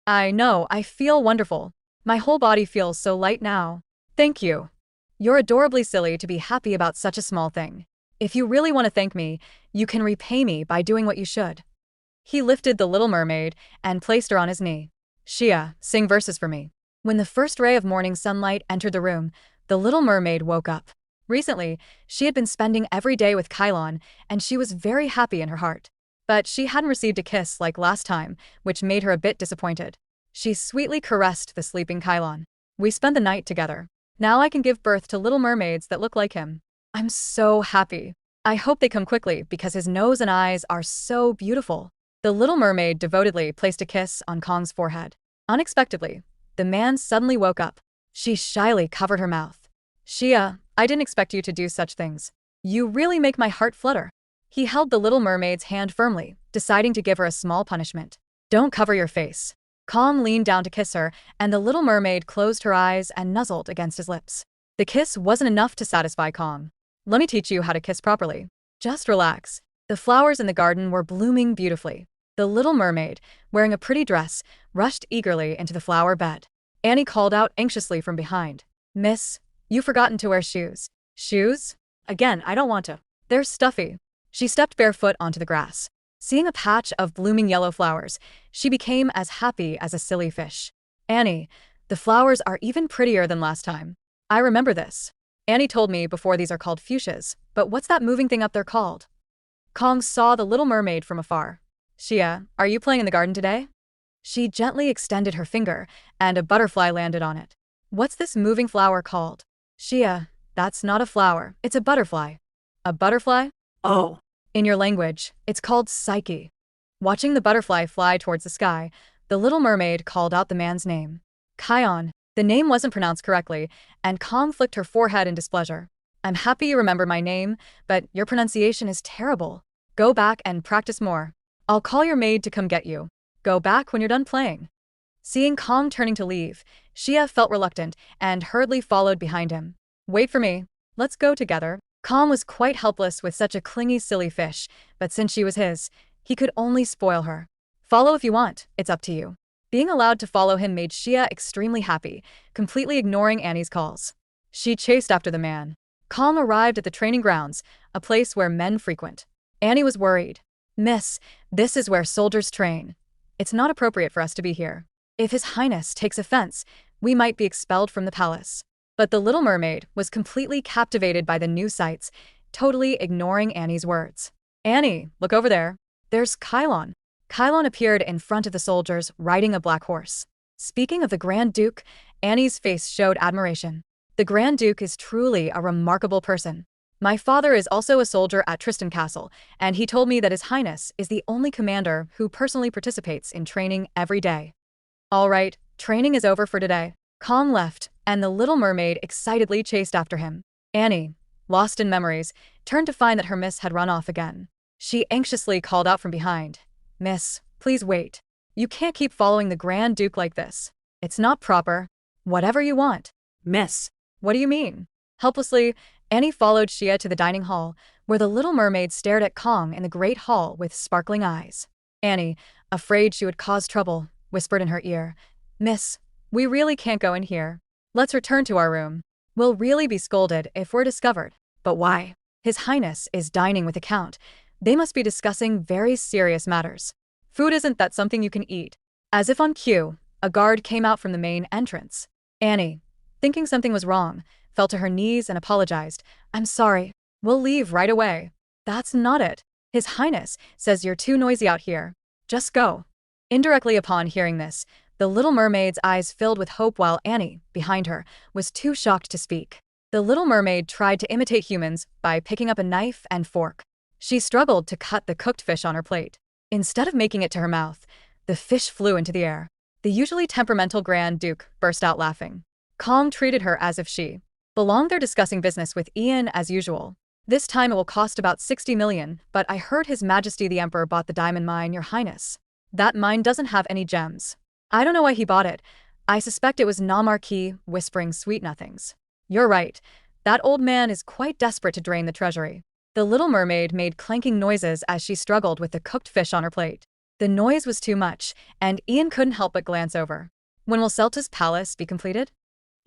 I know, I feel wonderful. My whole body feels so light now. Thank you. You're adorably silly to be happy about such a small thing. If you really want to thank me, you can repay me by doing what you should. He lifted the Little Mermaid and placed her on his knee. Shia, sing verses for me. When the first ray of morning sunlight entered the room, the Little Mermaid woke up. Recently, she had been spending every day with Kylan, and she was very happy in her heart. But she hadn't received a kiss like last time, which made her a bit disappointed. She sweetly caressed the sleeping Kylan. We spent the night together. Now I can give birth to little mermaids that look like him. I'm so happy. I hope they come quickly because his nose and eyes are so beautiful. The Little Mermaid devotedly placed a kiss on Kong's forehead. Unexpectedly, the man suddenly woke up. She shyly covered her mouth. Shia, I didn't expect you to do such things. You really make my heart flutter. He held the Little Mermaid's hand firmly, deciding to give her a small punishment. Don't cover your face. Kong leaned down to kiss her, and the Little Mermaid closed her eyes and nuzzled against his lips. The kiss wasn't enough to satisfy Kong. Let me teach you how to kiss properly. Just relax. The flowers in the garden were blooming beautifully. The Little Mermaid, wearing a pretty dress, rushed eagerly into the flower bed. Annie called out anxiously from behind. Miss, you've forgotten to wear shoes. Shoes? Again, I don't want to. They're stuffy. She stepped barefoot onto the grass. Seeing a patch of blooming yellow flowers, she became as happy as a silly fish. Annie, the flowers are even prettier than last time. I remember this. Annie told me before these are called fuchsias, but what's that moving thing up there called? Kong saw the Little Mermaid from afar. Shia, are you playing in the garden today? She gently extended her finger, and a butterfly landed on it. What's this moving flower called? Shia, that's not a flower, it's a butterfly. A butterfly? Oh. In your language, it's called Psyche. Watching the butterfly fly towards the sky, the Little Mermaid called out the man's name. Kion. The name wasn't pronounced correctly, and Kong flicked her forehead in displeasure. I'm happy you remember my name, but your pronunciation is terrible. Go back and practice more. I'll call your maid to come get you. Go back when you're done playing. Seeing Kong turning to leave, Xia felt reluctant and hurriedly followed behind him. Wait for me. Let's go together. Kong was quite helpless with such a clingy, silly fish, but since she was his, he could only spoil her. Follow if you want, it's up to you. Being allowed to follow him made Xia extremely happy, completely ignoring Annie's calls. She chased after the man. Kong arrived at the training grounds, a place where men frequent. Annie was worried. Miss, this is where soldiers train. It's not appropriate for us to be here. If His Highness takes offense, we might be expelled from the palace. But the Little Mermaid was completely captivated by the new sights, totally ignoring Annie's words. Annie, look over there. There's Kylon. Kylon appeared in front of the soldiers, riding a black horse. Speaking of the Grand Duke, Annie's face showed admiration. The Grand Duke is truly a remarkable person. My father is also a soldier at Tristan Castle, and he told me that His Highness is the only commander who personally participates in training every day. All right, training is over for today. Kong left, and the Little Mermaid excitedly chased after him. Annie, lost in memories, turned to find that her miss had run off again. She anxiously called out from behind. Miss, please wait. You can't keep following the Grand Duke like this. It's not proper. Whatever you want. Miss. What do you mean? Helplessly, Annie followed Xia to the dining hall, where the Little Mermaid stared at Kong in the great hall with sparkling eyes. Annie, afraid she would cause trouble, whispered in her ear. Miss, we really can't go in here. Let's return to our room. We'll really be scolded if we're discovered. But why? His Highness is dining with the Count. They must be discussing very serious matters. Food isn't that something you can eat. As if on cue, a guard came out from the main entrance. Annie, thinking something was wrong, fell to her knees and apologized. I'm sorry. We'll leave right away. That's not it. His Highness says you're too noisy out here. Just go. Indirectly upon hearing this, the Little Mermaid's eyes filled with hope while Annie, behind her, was too shocked to speak. The Little Mermaid tried to imitate humans by picking up a knife and fork. She struggled to cut the cooked fish on her plate. Instead of making it to her mouth, the fish flew into the air. The usually temperamental Grand Duke burst out laughing. Kong treated her as if she belonged there discussing business with Ian as usual. This time it will cost about 60 million, but I heard His Majesty the Emperor bought the diamond mine, Your Highness. That mine doesn't have any gems. I don't know why he bought it. I suspect it was Namarquis whispering sweet nothings. You're right. That old man is quite desperate to drain the treasury. The Little Mermaid made clanking noises as she struggled with the cooked fish on her plate. The noise was too much, and Ian couldn't help but glance over. When will Celta's palace be completed?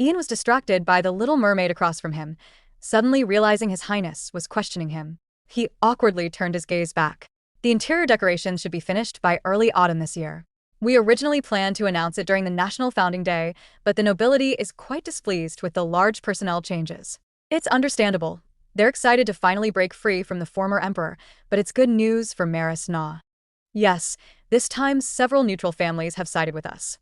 Ian was distracted by the Little Mermaid across from him, suddenly realizing His Highness was questioning him. He awkwardly turned his gaze back. The interior decorations should be finished by early autumn this year. We originally planned to announce it during the National Founding Day, but the nobility is quite displeased with the large personnel changes. It's understandable. They're excited to finally break free from the former emperor, but it's good news for Maris Na. Yes, this time several neutral families have sided with us.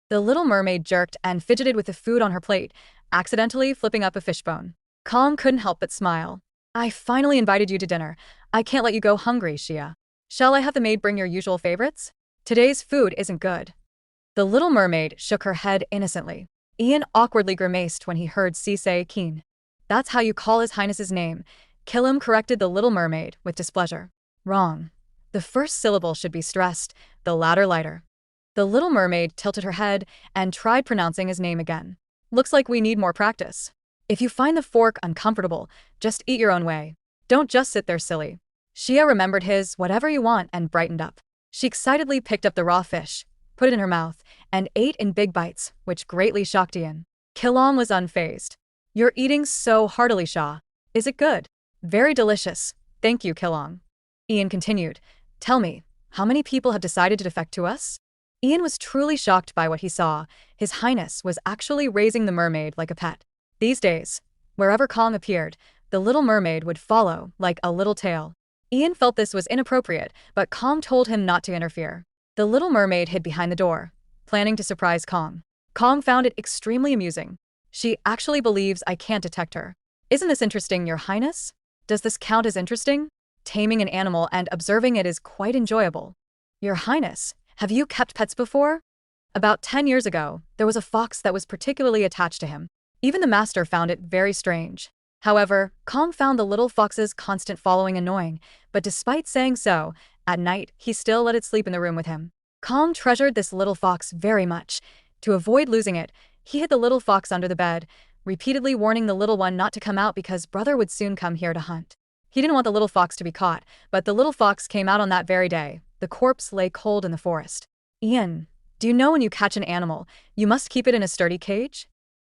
The Little Mermaid jerked and fidgeted with the food on her plate, accidentally flipping up a fishbone. Kong couldn't help but smile. I finally invited you to dinner. I can't let you go hungry, Xia. Shall I have the maid bring your usual favorites? Today's food isn't good. The Little Mermaid shook her head innocently. Ian awkwardly grimaced when he heard Si say Keen. That's how you call His Highness's name. Killam corrected the Little Mermaid with displeasure. Wrong. The first syllable should be stressed, the latter lighter. The Little Mermaid tilted her head and tried pronouncing his name again. Looks like we need more practice. If you find the fork uncomfortable, just eat your own way. Don't just sit there silly. Xia remembered his whatever you want and brightened up. She excitedly picked up the raw fish, put it in her mouth, and ate in big bites, which greatly shocked Ian. Kilong was unfazed. You're eating so heartily, Xia. Is it good? Very delicious. Thank you, Kilong. Ian continued. Tell me, how many people have decided to defect to us? Ian was truly shocked by what he saw. His Highness was actually raising the mermaid like a pet. These days, wherever Kong appeared, the Little Mermaid would follow like a little tail. Ian felt this was inappropriate, but Kong told him not to interfere. The Little Mermaid hid behind the door, planning to surprise Kong. Kong found it extremely amusing. She actually believes I can't detect her. Isn't this interesting, Your Highness? Does this count as interesting? Taming an animal and observing it is quite enjoyable. Your Highness, have you kept pets before? About 10 years ago, there was a fox that was particularly attached to him. Even the master found it very strange. However, Kong found the little fox's constant following annoying, but despite saying so, at night, he still let it sleep in the room with him. Kong treasured this little fox very much. To avoid losing it, he hid the little fox under the bed, repeatedly warning the little one not to come out because brother would soon come here to hunt. He didn't want the little fox to be caught, but the little fox came out on that very day. The corpse lay cold in the forest. Ian, do you know when you catch an animal, you must keep it in a sturdy cage?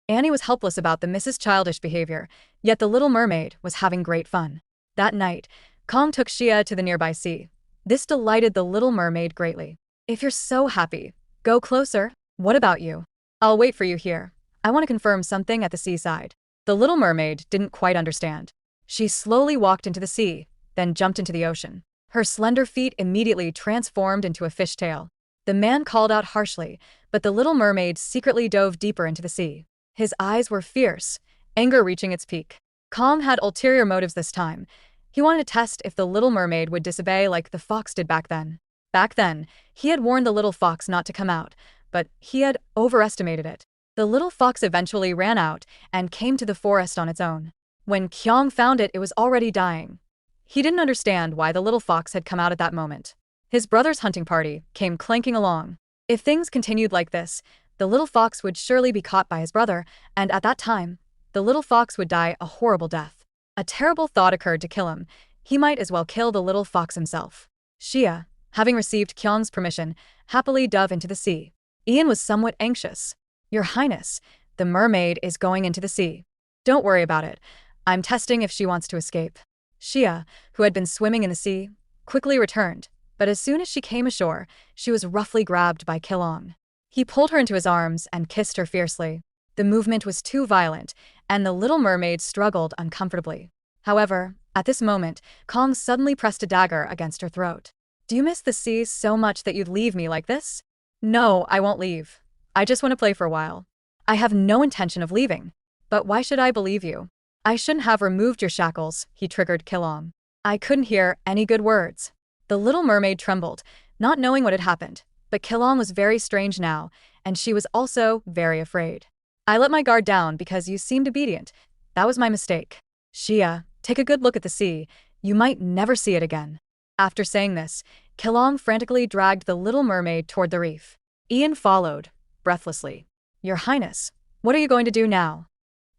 Annie was helpless about the Mrs. Childish behavior, yet the little mermaid was having great fun. That night, Kong took Shia to the nearby sea. This delighted the little mermaid greatly. If you're so happy, go closer. What about you? I'll wait for you here. I want to confirm something at the seaside. The little mermaid didn't quite understand. She slowly walked into the sea, then jumped into the ocean. Her slender feet immediately transformed into a fishtail. The man called out harshly, but the little mermaid secretly dove deeper into the sea. His eyes were fierce, anger reaching its peak. Kong had ulterior motives this time. He wanted to test if the little mermaid would disobey like the fox did back then. Back then, he had warned the little fox not to come out, but he had overestimated it. The little fox eventually ran out and came to the forest on its own. When Kyong found it, it was already dying. He didn't understand why the little fox had come out at that moment. His brother's hunting party came clanking along. If things continued like this, the little fox would surely be caught by his brother, and at that time, the little fox would die a horrible death. A terrible thought occurred to kill him. He might as well kill the little fox himself. Shia, having received Kyong's permission, happily dove into the sea. Ian was somewhat anxious. Your Highness, the mermaid is going into the sea. Don't worry about it. I'm testing if she wants to escape. Shia, who had been swimming in the sea, quickly returned, but as soon as she came ashore, she was roughly grabbed by Kilong. He pulled her into his arms and kissed her fiercely. The movement was too violent, and the little mermaid struggled uncomfortably. However, at this moment, Kong suddenly pressed a dagger against her throat. Do you miss the sea so much that you'd leave me like this? No, I won't leave. I just want to play for a while. I have no intention of leaving. But why should I believe you? I shouldn't have removed your shackles, he triggered Kilong. I couldn't hear any good words. The little mermaid trembled, not knowing what had happened, but Kilong was very strange now, and she was also very afraid. I let my guard down because you seemed obedient. That was my mistake. Shia, take a good look at the sea. You might never see it again. After saying this, Kilong frantically dragged the little mermaid toward the reef. Ian followed, breathlessly. Your Highness, what are you going to do now?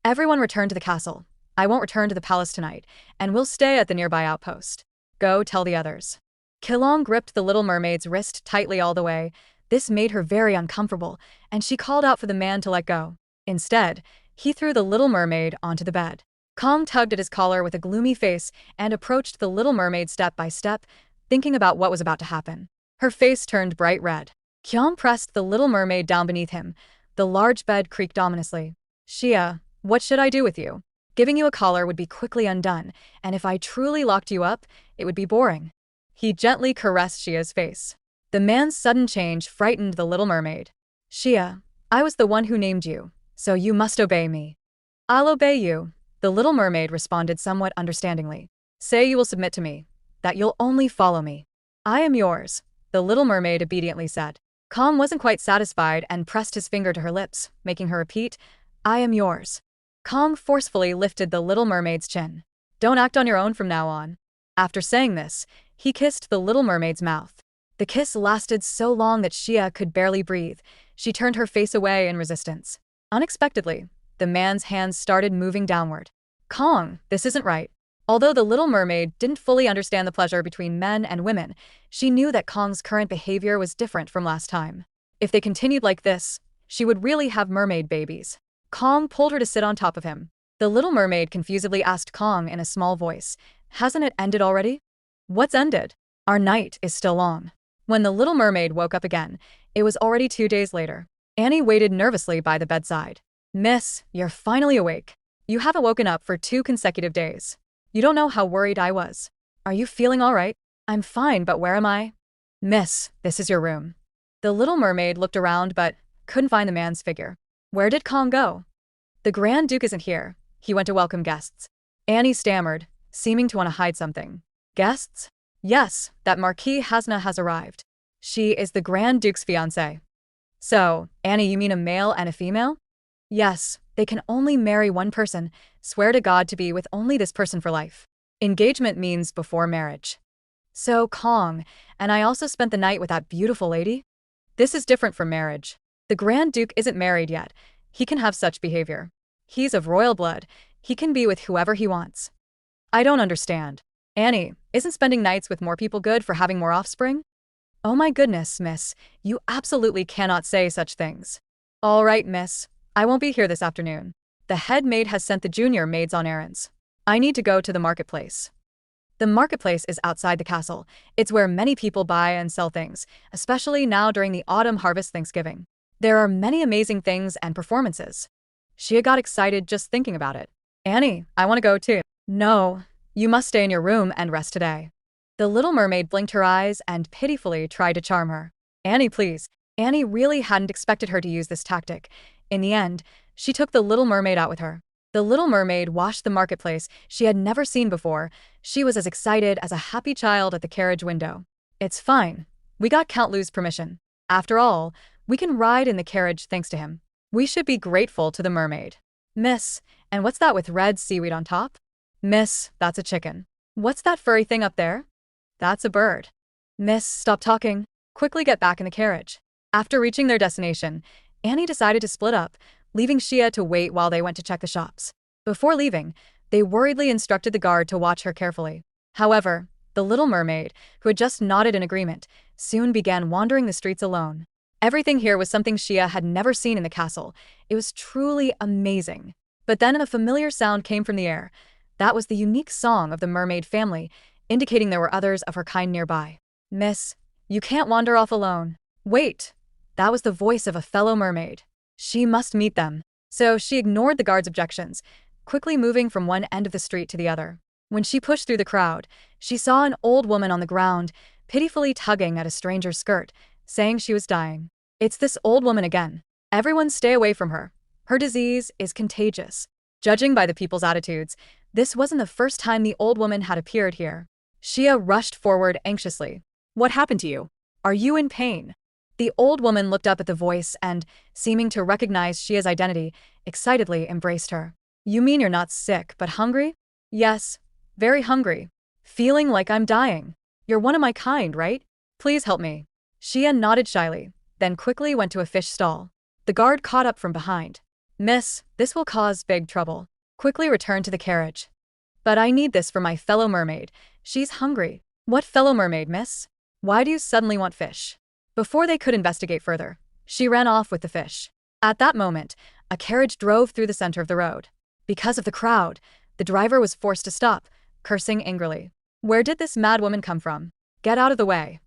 Everyone returned to the castle. I won't return to the palace tonight, and we'll stay at the nearby outpost. Go tell the others. Kilong gripped the little mermaid's wrist tightly all the way. This made her very uncomfortable, and she called out for the man to let go. Instead, he threw the little mermaid onto the bed. Kong tugged at his collar with a gloomy face and approached the little mermaid step by step, thinking about what was about to happen. Her face turned bright red. Kyong pressed the little mermaid down beneath him. The large bed creaked ominously. Shia, what should I do with you? Giving you a collar would be quickly undone, and if I truly locked you up, it would be boring. He gently caressed Shia's face. The man's sudden change frightened the little mermaid. Shia, I was the one who named you, so you must obey me. I'll obey you, the little mermaid responded somewhat understandingly. Say you will submit to me, that you'll only follow me. I am yours, the little mermaid obediently said. Kong wasn't quite satisfied and pressed his finger to her lips, making her repeat, I am yours. Kong forcefully lifted the little mermaid's chin. Don't act on your own from now on. After saying this, he kissed the little mermaid's mouth. The kiss lasted so long that Shia could barely breathe. She turned her face away in resistance. Unexpectedly, the man's hands started moving downward. Kong, this isn't right. Although the little mermaid didn't fully understand the pleasure between men and women, she knew that Kong's current behavior was different from last time. If they continued like this, she would really have mermaid babies. Kong pulled her to sit on top of him. The little mermaid confusedly asked Kong in a small voice, hasn't it ended already? What's ended? Our night is still long. When the little mermaid woke up again, it was already 2 days later. Annie waited nervously by the bedside. Miss, you're finally awake. You haven't woken up for 2 consecutive days. You don't know how worried I was. Are you feeling all right? I'm fine, but where am I? Miss, this is your room. The little mermaid looked around but couldn't find the man's figure. Where did Kong go? The Grand Duke isn't here. He went to welcome guests. Annie stammered, seeming to want to hide something. Guests? Yes, that Marquis Hasna has arrived. She is the Grand Duke's fiancée. So, Annie, you mean a male and a female? Yes, they can only marry one person, swear to God to be with only this person for life. Engagement means before marriage. So, Kong, and I also spent the night with that beautiful lady? This is different from marriage. The Grand Duke isn't married yet. He can have such behavior. He's of royal blood. He can be with whoever he wants. I don't understand. Annie, isn't spending nights with more people good for having more offspring? Oh my goodness, miss, you absolutely cannot say such things. All right, miss, I won't be here this afternoon. The head maid has sent the junior maids on errands. I need to go to the marketplace. The marketplace is outside the castle. It's where many people buy and sell things, especially now during the autumn harvest Thanksgiving. There are many amazing things and performances. Shia got excited just thinking about it. Annie, I want to go too. No, you must stay in your room and rest today. The little mermaid blinked her eyes and pitifully tried to charm her. Annie, please. Annie really hadn't expected her to use this tactic. In the end, she took the little mermaid out with her. The little mermaid washed the marketplace she had never seen before. She was as excited as a happy child at the carriage window. It's fine. We got Count Lou's permission. After all, we can ride in the carriage thanks to him. We should be grateful to the mermaid. Miss, and what's that with red seaweed on top? Miss, that's a chicken. What's that furry thing up there? That's a bird. Miss, stop talking. Quickly get back in the carriage. After reaching their destination, Annie decided to split up, leaving Shia to wait while they went to check the shops. Before leaving, they worriedly instructed the guard to watch her carefully. However, the little mermaid, who had just nodded in agreement, soon began wandering the streets alone. Everything here was something Shia had never seen in the castle. It was truly amazing. But then a familiar sound came from the air. That was the unique song of the mermaid family, indicating there were others of her kind nearby. Miss, you can't wander off alone. Wait! That was the voice of a fellow mermaid. She must meet them. So she ignored the guard's objections, quickly moving from one end of the street to the other. When she pushed through the crowd, she saw an old woman on the ground, pitifully tugging at a stranger's skirt, saying she was dying. It's this old woman again. Everyone stay away from her. Her disease is contagious. Judging by the people's attitudes, this wasn't the first time the old woman had appeared here. Shia rushed forward anxiously. What happened to you? Are you in pain? The old woman looked up at the voice and, seeming to recognize Shia's identity, excitedly embraced her. You mean you're not sick, but hungry? Yes, very hungry. Feeling like I'm dying. You're one of my kind, right? Please help me. Shia nodded shyly, then quickly went to a fish stall. The guard caught up from behind. Miss, this will cause big trouble. Quickly return to the carriage. But I need this for my fellow mermaid. She's hungry. What fellow mermaid, miss? Why do you suddenly want fish? Before they could investigate further, she ran off with the fish. At that moment, a carriage drove through the center of the road. Because of the crowd, the driver was forced to stop, cursing angrily. Where did this mad woman come from? Get out of the way.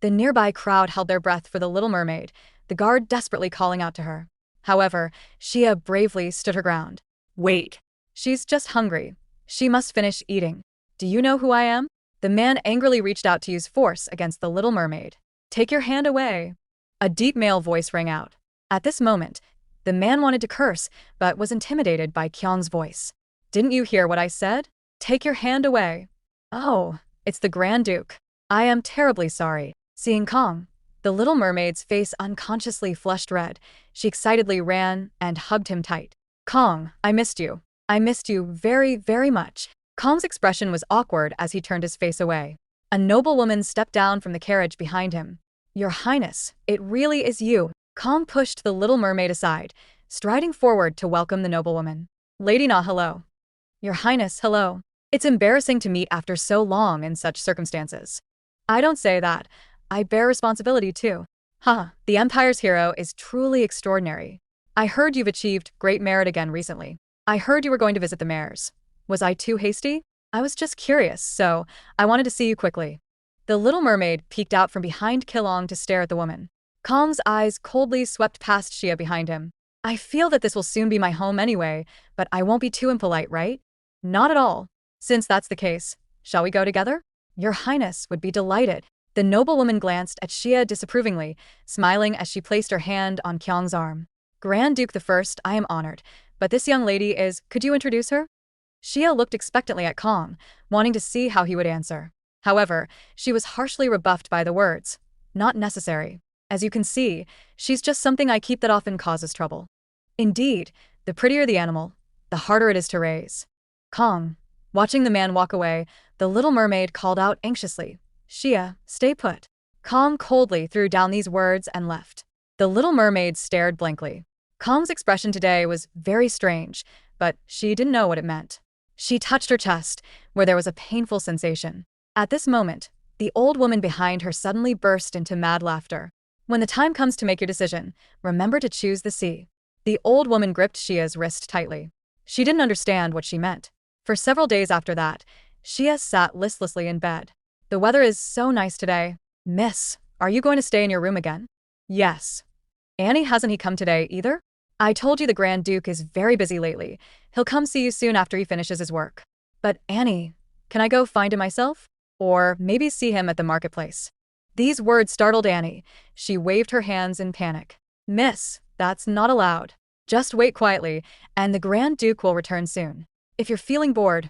The nearby crowd held their breath for the little mermaid, the guard desperately calling out to her. However, Shia bravely stood her ground. Wait. She's just hungry. She must finish eating. Do you know who I am? The man angrily reached out to use force against the little mermaid. Take your hand away. A deep male voice rang out. At this moment, the man wanted to curse, but was intimidated by Kyung's voice. Didn't you hear what I said? Take your hand away. Oh, it's the Grand Duke. I am terribly sorry. Seeing Kong, the little mermaid's face unconsciously flushed red. She excitedly ran and hugged him tight. Kong, I missed you. I missed you very, very much. Kong's expression was awkward as he turned his face away. A noblewoman stepped down from the carriage behind him. Your Highness, it really is you. Kong pushed the little mermaid aside, striding forward to welcome the noblewoman. Lady Na, hello. Your Highness, hello. It's embarrassing to meet after so long in such circumstances. I don't say that. I bear responsibility too. The Empire's hero is truly extraordinary. I heard you've achieved great merit again recently. I heard you were going to visit the mares. Was I too hasty? I was just curious, so I wanted to see you quickly. The little mermaid peeked out from behind Kilong to stare at the woman. Kong's eyes coldly swept past Shia behind him. I feel that this will soon be my home anyway, but I won't be too impolite, right? Not at all. Since that's the case, shall we go together? Your Highness would be delighted. The noblewoman glanced at Shia disapprovingly, smiling as she placed her hand on Kyung's arm. Grand Duke the First, I am honored, but this young lady is, could you introduce her? Shia looked expectantly at Kong, wanting to see how he would answer. However, she was harshly rebuffed by the words. Not necessary. As you can see, she's just something I keep that often causes trouble. Indeed, the prettier the animal, the harder it is to raise. Kong. Watching the man walk away, the little mermaid called out anxiously. Shia, stay put. Kong coldly threw down these words and left. The little mermaid stared blankly. Kong's expression today was very strange, but she didn't know what it meant. She touched her chest, where there was a painful sensation. At this moment, the old woman behind her suddenly burst into mad laughter. When the time comes to make your decision, remember to choose the sea. The old woman gripped Shia's wrist tightly. She didn't understand what she meant. For several days after that, Shia sat listlessly in bed. The weather is so nice today. Miss, are you going to stay in your room again? Yes. Annie, hasn't he come today either? I told you the Grand Duke is very busy lately. He'll come see you soon after he finishes his work. But Annie, can I go find him myself? Or maybe see him at the marketplace? These words startled Annie. She waved her hands in panic. Miss, that's not allowed. Just wait quietly, and the Grand Duke will return soon. If you're feeling bored,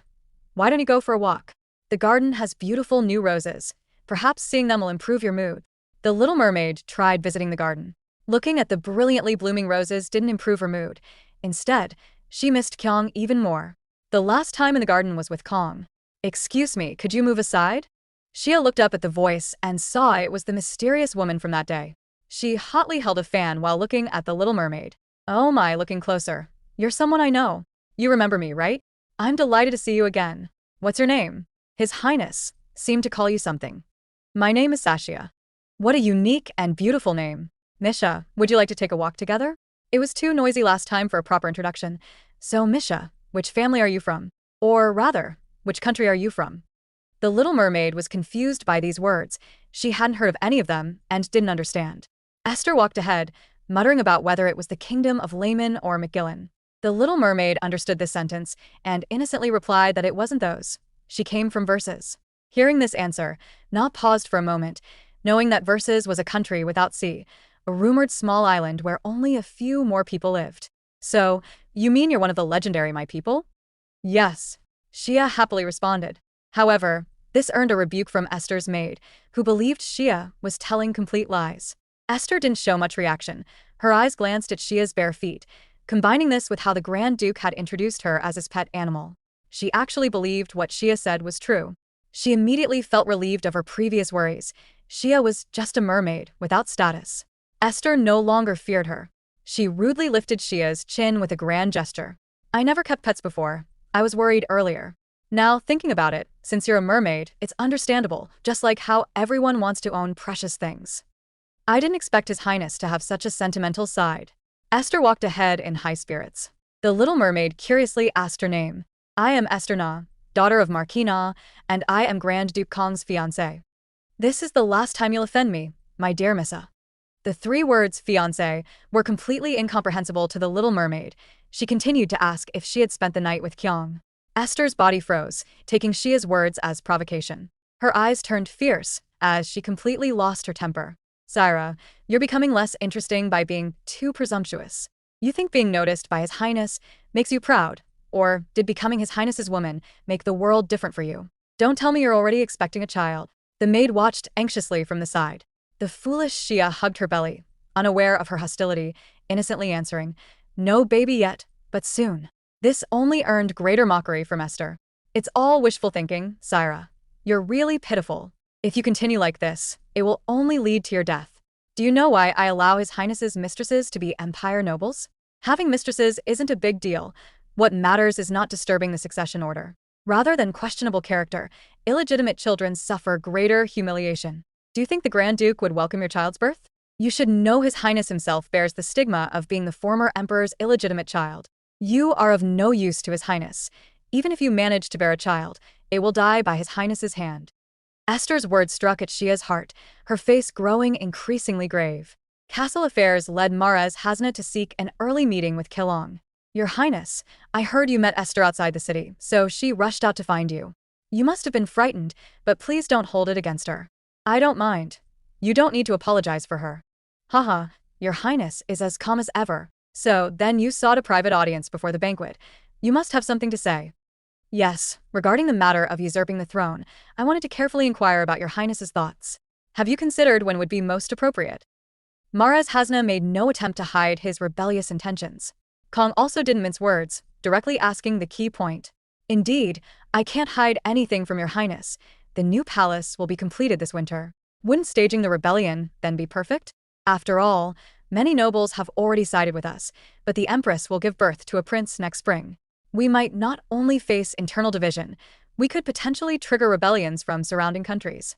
why don't you go for a walk? The garden has beautiful new roses. Perhaps seeing them will improve your mood. The little mermaid tried visiting the garden. Looking at the brilliantly blooming roses didn't improve her mood. Instead, she missed Kyung even more. The last time in the garden was with Kong. Excuse me, could you move aside? Shia looked up at the voice and saw it was the mysterious woman from that day. She hotly held a fan while looking at the little mermaid. Oh my, looking closer. You're someone I know. You remember me, right? I'm delighted to see you again. What's your name? His Highness seemed to call you something. My name is Sashia. What a unique and beautiful name. Misha, would you like to take a walk together? It was too noisy last time for a proper introduction. So Misha, which family are you from? Or rather, which country are you from? The little mermaid was confused by these words. She hadn't heard of any of them and didn't understand. Esther walked ahead, muttering about whether it was the kingdom of Layman or Macgillan. The little mermaid understood this sentence and innocently replied that it wasn't those. She came from Verses. Hearing this answer, Na paused for a moment, knowing that Verses was a country without sea, a rumored small island where only a few more people lived. So, you mean you're one of the legendary my people? Yes, Shia happily responded. However, this earned a rebuke from Esther's maid, who believed Shia was telling complete lies. Esther didn't show much reaction. Her eyes glanced at Shia's bare feet, combining this with how the Grand Duke had introduced her as his pet animal. She actually believed what Shia said was true. She immediately felt relieved of her previous worries. Shia was just a mermaid, without status. Esther no longer feared her. She rudely lifted Shia's chin with a grand gesture. I never kept pets before. I was worried earlier. Now, thinking about it, since you're a mermaid, it's understandable, just like how everyone wants to own precious things. I didn't expect His Highness to have such a sentimental side. Esther walked ahead in high spirits. The little mermaid curiously asked her name. I am Esther Na, daughter of Marquis Na, and I am Grand Duke Kong's fiancée. This is the last time you'll offend me, my dear Missa. The three words fiancé were completely incomprehensible to the little mermaid. She continued to ask if she had spent the night with Kyung. Esther's body froze, taking Shia's words as provocation. Her eyes turned fierce as she completely lost her temper. Syra, you're becoming less interesting by being too presumptuous. You think being noticed by His Highness makes you proud, or did becoming His Highness's woman make the world different for you? Don't tell me you're already expecting a child. The maid watched anxiously from the side. The foolish Shia hugged her belly, unaware of her hostility, innocently answering, no baby yet, but soon. This only earned greater mockery from Esther. It's all wishful thinking, Syra. You're really pitiful. If you continue like this, it will only lead to your death. Do you know why I allow His Highness's mistresses to be empire nobles? Having mistresses isn't a big deal. What matters is not disturbing the succession order. Rather than questionable character, illegitimate children suffer greater humiliation. Do you think the Grand Duke would welcome your child's birth? You should know His Highness himself bears the stigma of being the former emperor's illegitimate child. You are of no use to His Highness. Even if you manage to bear a child, it will die by His Highness's hand. Esther's words struck at Shia's heart, her face growing increasingly grave. Castle affairs led Marez Hasna to seek an early meeting with Kilong. Your Highness, I heard you met Esther outside the city, so she rushed out to find you. You must have been frightened, but please don't hold it against her. I don't mind. You don't need to apologize for her. Haha, Your Highness is as calm as ever. So, then you sought a private audience before the banquet. You must have something to say. Yes, regarding the matter of usurping the throne, I wanted to carefully inquire about Your Highness's thoughts. Have you considered when would be most appropriate? Marez Hasna made no attempt to hide his rebellious intentions. Kong also didn't mince words, directly asking the key point. Indeed, I can't hide anything from Your Highness. The new palace will be completed this winter. Wouldn't staging the rebellion then be perfect? After all, many nobles have already sided with us, but the Empress will give birth to a prince next spring. We might not only face internal division, we could potentially trigger rebellions from surrounding countries.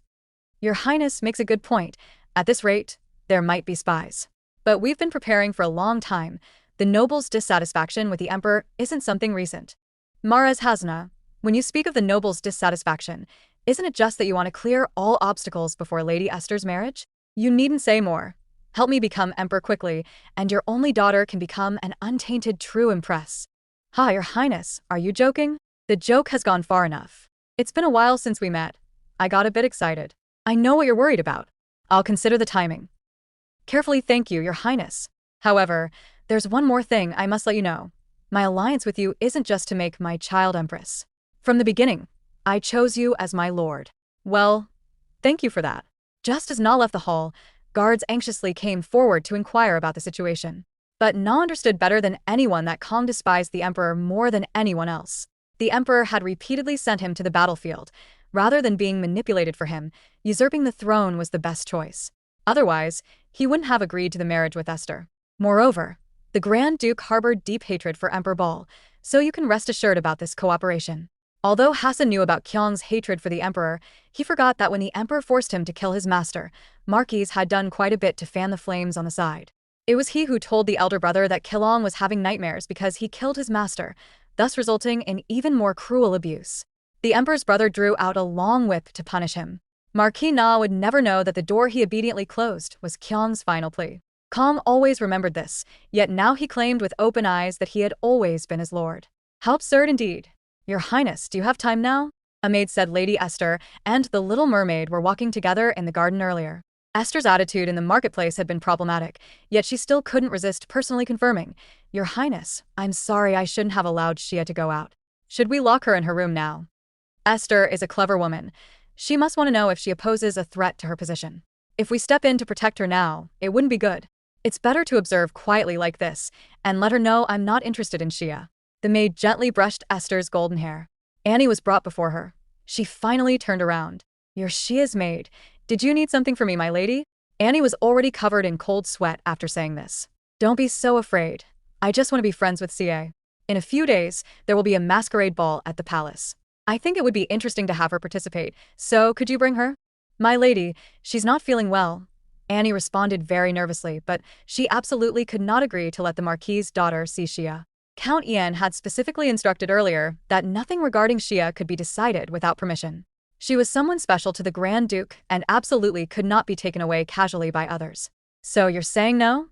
Your Highness makes a good point. At this rate, there might be spies. But we've been preparing for a long time. The nobles' dissatisfaction with the Emperor isn't something recent. Mara's Hasna, when you speak of the nobles' dissatisfaction, isn't it just that you want to clear all obstacles before Lady Esther's marriage? You needn't say more. Help me become Emperor quickly, and your only daughter can become an untainted true Empress. Ha, Your Highness, are you joking? The joke has gone far enough. It's been a while since we met. I got a bit excited. I know what you're worried about. I'll consider the timing. Carefully, thank you, Your Highness. However, there's one more thing I must let you know. My alliance with you isn't just to make my child Empress. From the beginning, I chose you as my lord. Well, thank you for that. Just as Na left the hall, guards anxiously came forward to inquire about the situation. But Na understood better than anyone that Kong despised the Emperor more than anyone else. The Emperor had repeatedly sent him to the battlefield. Rather than being manipulated for him, usurping the throne was the best choice. Otherwise, he wouldn't have agreed to the marriage with Esther. Moreover, the Grand Duke harbored deep hatred for Emperor Ball, so you can rest assured about this cooperation. Although Hassan knew about Kyung's hatred for the Emperor, he forgot that when the Emperor forced him to kill his master, Marquis had done quite a bit to fan the flames on the side. It was he who told the elder brother that Kilong was having nightmares because he killed his master, thus resulting in even more cruel abuse. The Emperor's brother drew out a long whip to punish him. Marquis Na would never know that the door he obediently closed was Kyung's final plea. Kong always remembered this, yet now he claimed with open eyes that he had always been his lord. How absurd indeed. Your Highness, do you have time now? A maid said. Lady Esther and the little mermaid were walking together in the garden earlier. Esther's attitude in the marketplace had been problematic, yet she still couldn't resist personally confirming, Your Highness, I'm sorry I shouldn't have allowed Xia to go out. Should we lock her in her room now? Esther is a clever woman. She must want to know if she opposes a threat to her position. If we step in to protect her now, it wouldn't be good. It's better to observe quietly like this, and let her know I'm not interested in Xia. The maid gently brushed Esther's golden hair. Annie was brought before her. She finally turned around. You're Xia's maid. Did you need something from me, my lady? Annie was already covered in cold sweat after saying this. Don't be so afraid. I just want to be friends with Xia. In a few days, there will be a masquerade ball at the palace. I think it would be interesting to have her participate, so could you bring her? My lady, she's not feeling well. Annie responded very nervously, but she absolutely could not agree to let the Marquis's daughter see Xia. Count Ian had specifically instructed earlier that nothing regarding Xia could be decided without permission. She was someone special to the Grand Duke and absolutely could not be taken away casually by others. So you're saying no?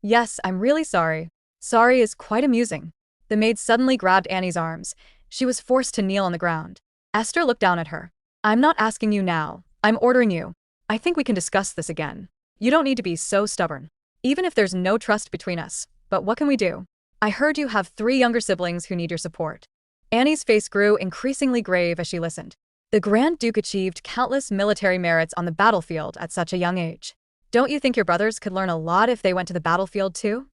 Yes, I'm really sorry. Sorry is quite amusing. The maid suddenly grabbed Annie's arms. She was forced to kneel on the ground. Esther looked down at her. I'm not asking you now. I'm ordering you. I think we can discuss this again. You don't need to be so stubborn. Even if there's no trust between us. But what can we do? I heard you have 3 younger siblings who need your support. Annie's face grew increasingly grave as she listened. The Grand Duke achieved countless military merits on the battlefield at such a young age. Don't you think your brothers could learn a lot if they went to the battlefield too?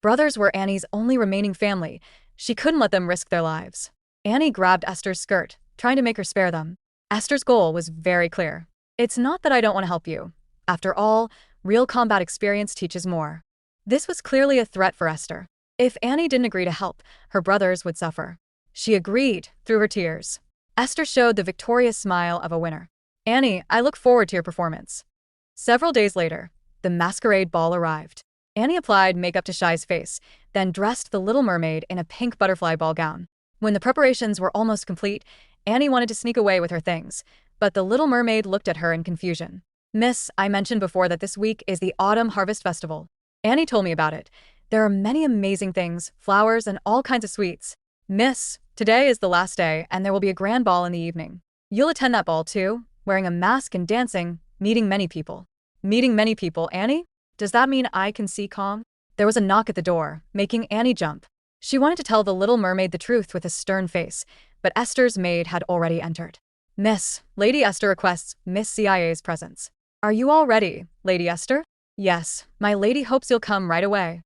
Brothers were Annie's only remaining family. She couldn't let them risk their lives. Annie grabbed Esther's skirt, trying to make her spare them. Esther's goal was very clear. It's not that I don't want to help you. After all, real combat experience teaches more. This was clearly a threat for Esther. If Annie didn't agree to help, her brothers would suffer. She agreed, through her tears. Esther showed the victorious smile of a winner. Annie, I look forward to your performance. Several days later, the masquerade ball arrived. Annie applied makeup to Shy's face, then dressed the little mermaid in a pink butterfly ball gown. When the preparations were almost complete, Annie wanted to sneak away with her things, but the little mermaid looked at her in confusion. Miss, I mentioned before that this week is the Autumn Harvest Festival. Annie told me about it. There are many amazing things, flowers and all kinds of sweets. Miss, today is the last day and there will be a grand ball in the evening. You'll attend that ball too, wearing a mask and dancing, meeting many people. Meeting many people, Annie? Does that mean I can see Kong? There was a knock at the door, making Annie jump. She wanted to tell the little mermaid the truth with a stern face, but Esther's maid had already entered. Miss, Lady Esther requests Miss CIA's presence. Are you all ready, Lady Esther? Yes, my lady hopes you'll come right away.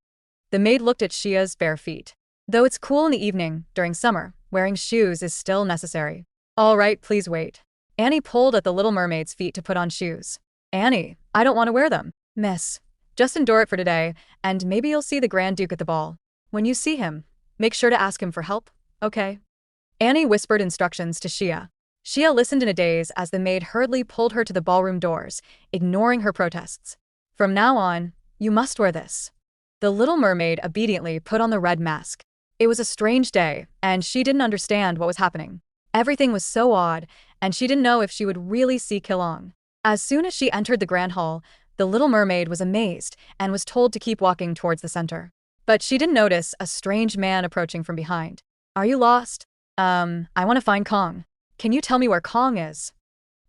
The maid looked at Xia's bare feet. Though it's cool in the evening, during summer, wearing shoes is still necessary. All right, please wait. Annie pulled at the little mermaid's feet to put on shoes. Annie, I don't want to wear them. Miss, just endure it for today, and maybe you'll see the Grand Duke at the ball. When you see him, make sure to ask him for help, okay? Annie whispered instructions to Shia. Shia listened in a daze as the maid hurriedly pulled her to the ballroom doors, ignoring her protests. From now on, you must wear this. The little mermaid obediently put on the red mask. It was a strange day, and she didn't understand what was happening. Everything was so odd, and she didn't know if she would really see Kilong. As soon as she entered the grand hall, the little mermaid was amazed and was told to keep walking towards the center. But she didn't notice a strange man approaching from behind. Are you lost? I want to find Kong. Can you tell me where Kong is?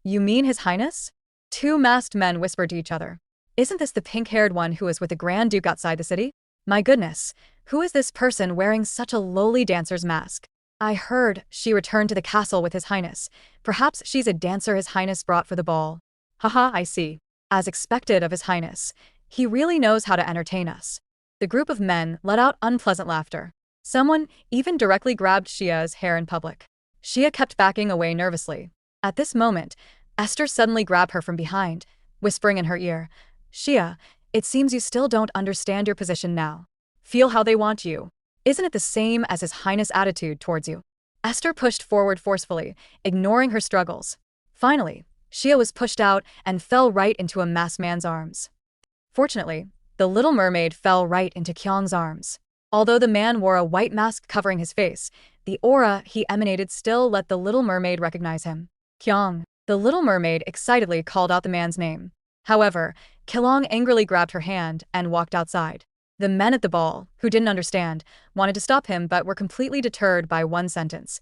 You mean His Highness? Two masked men whispered to each other. Isn't this the pink-haired one who was with the Grand Duke outside the city? My goodness, who is this person wearing such a lowly dancer's mask? I heard she returned to the castle with His Highness. Perhaps she's a dancer His Highness brought for the ball. Haha, I see. As expected of His Highness, he really knows how to entertain us. The group of men let out unpleasant laughter. Someone even directly grabbed Shia's hair in public. Shia kept backing away nervously. At this moment, Esther suddenly grabbed her from behind, whispering in her ear, Shia, it seems you still don't understand your position now. Feel how they want you. Isn't it the same as His Highness' attitude towards you? Esther pushed forward forcefully, ignoring her struggles. Finally, Shia was pushed out and fell right into a masked man's arms. Fortunately, the little mermaid fell right into Kyung's arms. Although the man wore a white mask covering his face, the aura he emanated still let the little mermaid recognize him. Kyung. The little mermaid excitedly called out the man's name. However, Kilong angrily grabbed her hand and walked outside. The men at the ball, who didn't understand, wanted to stop him but were completely deterred by one sentence.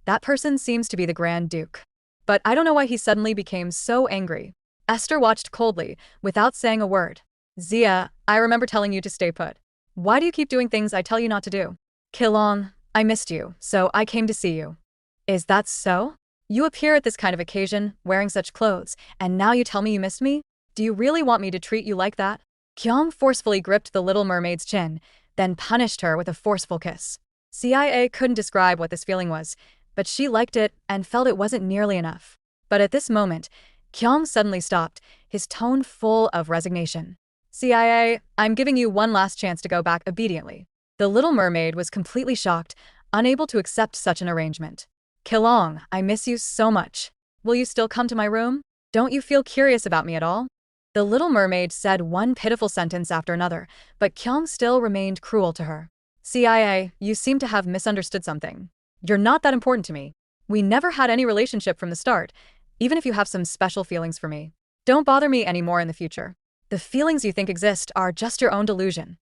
That person seems to be the Grand Duke. But I don't know why he suddenly became so angry. Esther watched coldly, without saying a word. Zia, I remember telling you to stay put. Why do you keep doing things I tell you not to do? Kilong, I missed you, so I came to see you. Is that so? You appear at this kind of occasion, wearing such clothes, and now you tell me you missed me? Do you really want me to treat you like that? Kyung forcefully gripped the little mermaid's chin, then punished her with a forceful kiss. CIA couldn't describe what this feeling was, but she liked it and felt it wasn't nearly enough. But at this moment, Kyung suddenly stopped, his tone full of resignation. CIA, I'm giving you one last chance to go back obediently. The little mermaid was completely shocked, unable to accept such an arrangement. Kilong, I miss you so much. Will you still come to my room? Don't you feel curious about me at all? The little mermaid said one pitiful sentence after another, but Kyung still remained cruel to her. CIA, you seem to have misunderstood something. You're not that important to me. We never had any relationship from the start, even if you have some special feelings for me. Don't bother me anymore in the future. The feelings you think exist are just your own delusion.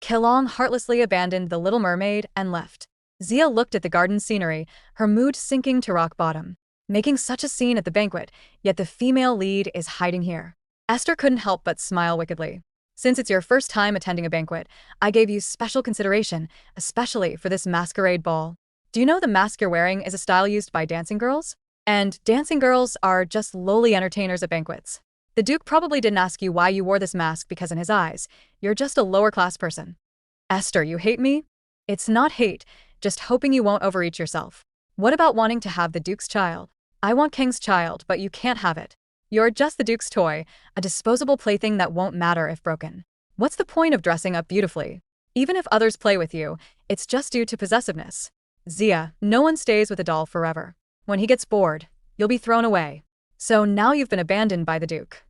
Kilong heartlessly abandoned the little mermaid and left. Zia looked at the garden scenery, her mood sinking to rock bottom. Making such a scene at the banquet, yet the female lead is hiding here. Esther couldn't help but smile wickedly. Since it's your first time attending a banquet, I gave you special consideration, especially for this masquerade ball. Do you know the mask you're wearing is a style used by dancing girls? And dancing girls are just lowly entertainers at banquets. The Duke probably didn't ask you why you wore this mask because in his eyes, you're just a lower-class person. Esther, you hate me? It's not hate, just hoping you won't overreach yourself. What about wanting to have the Duke's child? I want King's child, but you can't have it. You're just the Duke's toy, a disposable plaything that won't matter if broken. What's the point of dressing up beautifully? Even if others play with you, it's just due to possessiveness. Zia, no one stays with a doll forever. When he gets bored, you'll be thrown away. So now you've been abandoned by the Duke.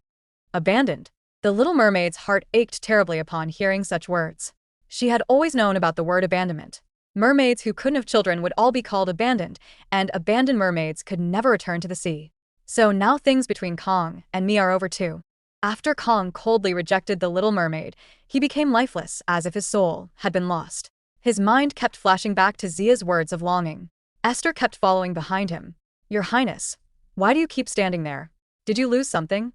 Abandoned? The little mermaid's heart ached terribly upon hearing such words. She had always known about the word abandonment. Mermaids who couldn't have children would all be called abandoned, and abandoned mermaids could never return to the sea. So now things between Kong and me are over too. After Kong coldly rejected the little mermaid, he became lifeless as if his soul had been lost. His mind kept flashing back to Zia's words of longing. Esther kept following behind him. Your Highness, why do you keep standing there? Did you lose something?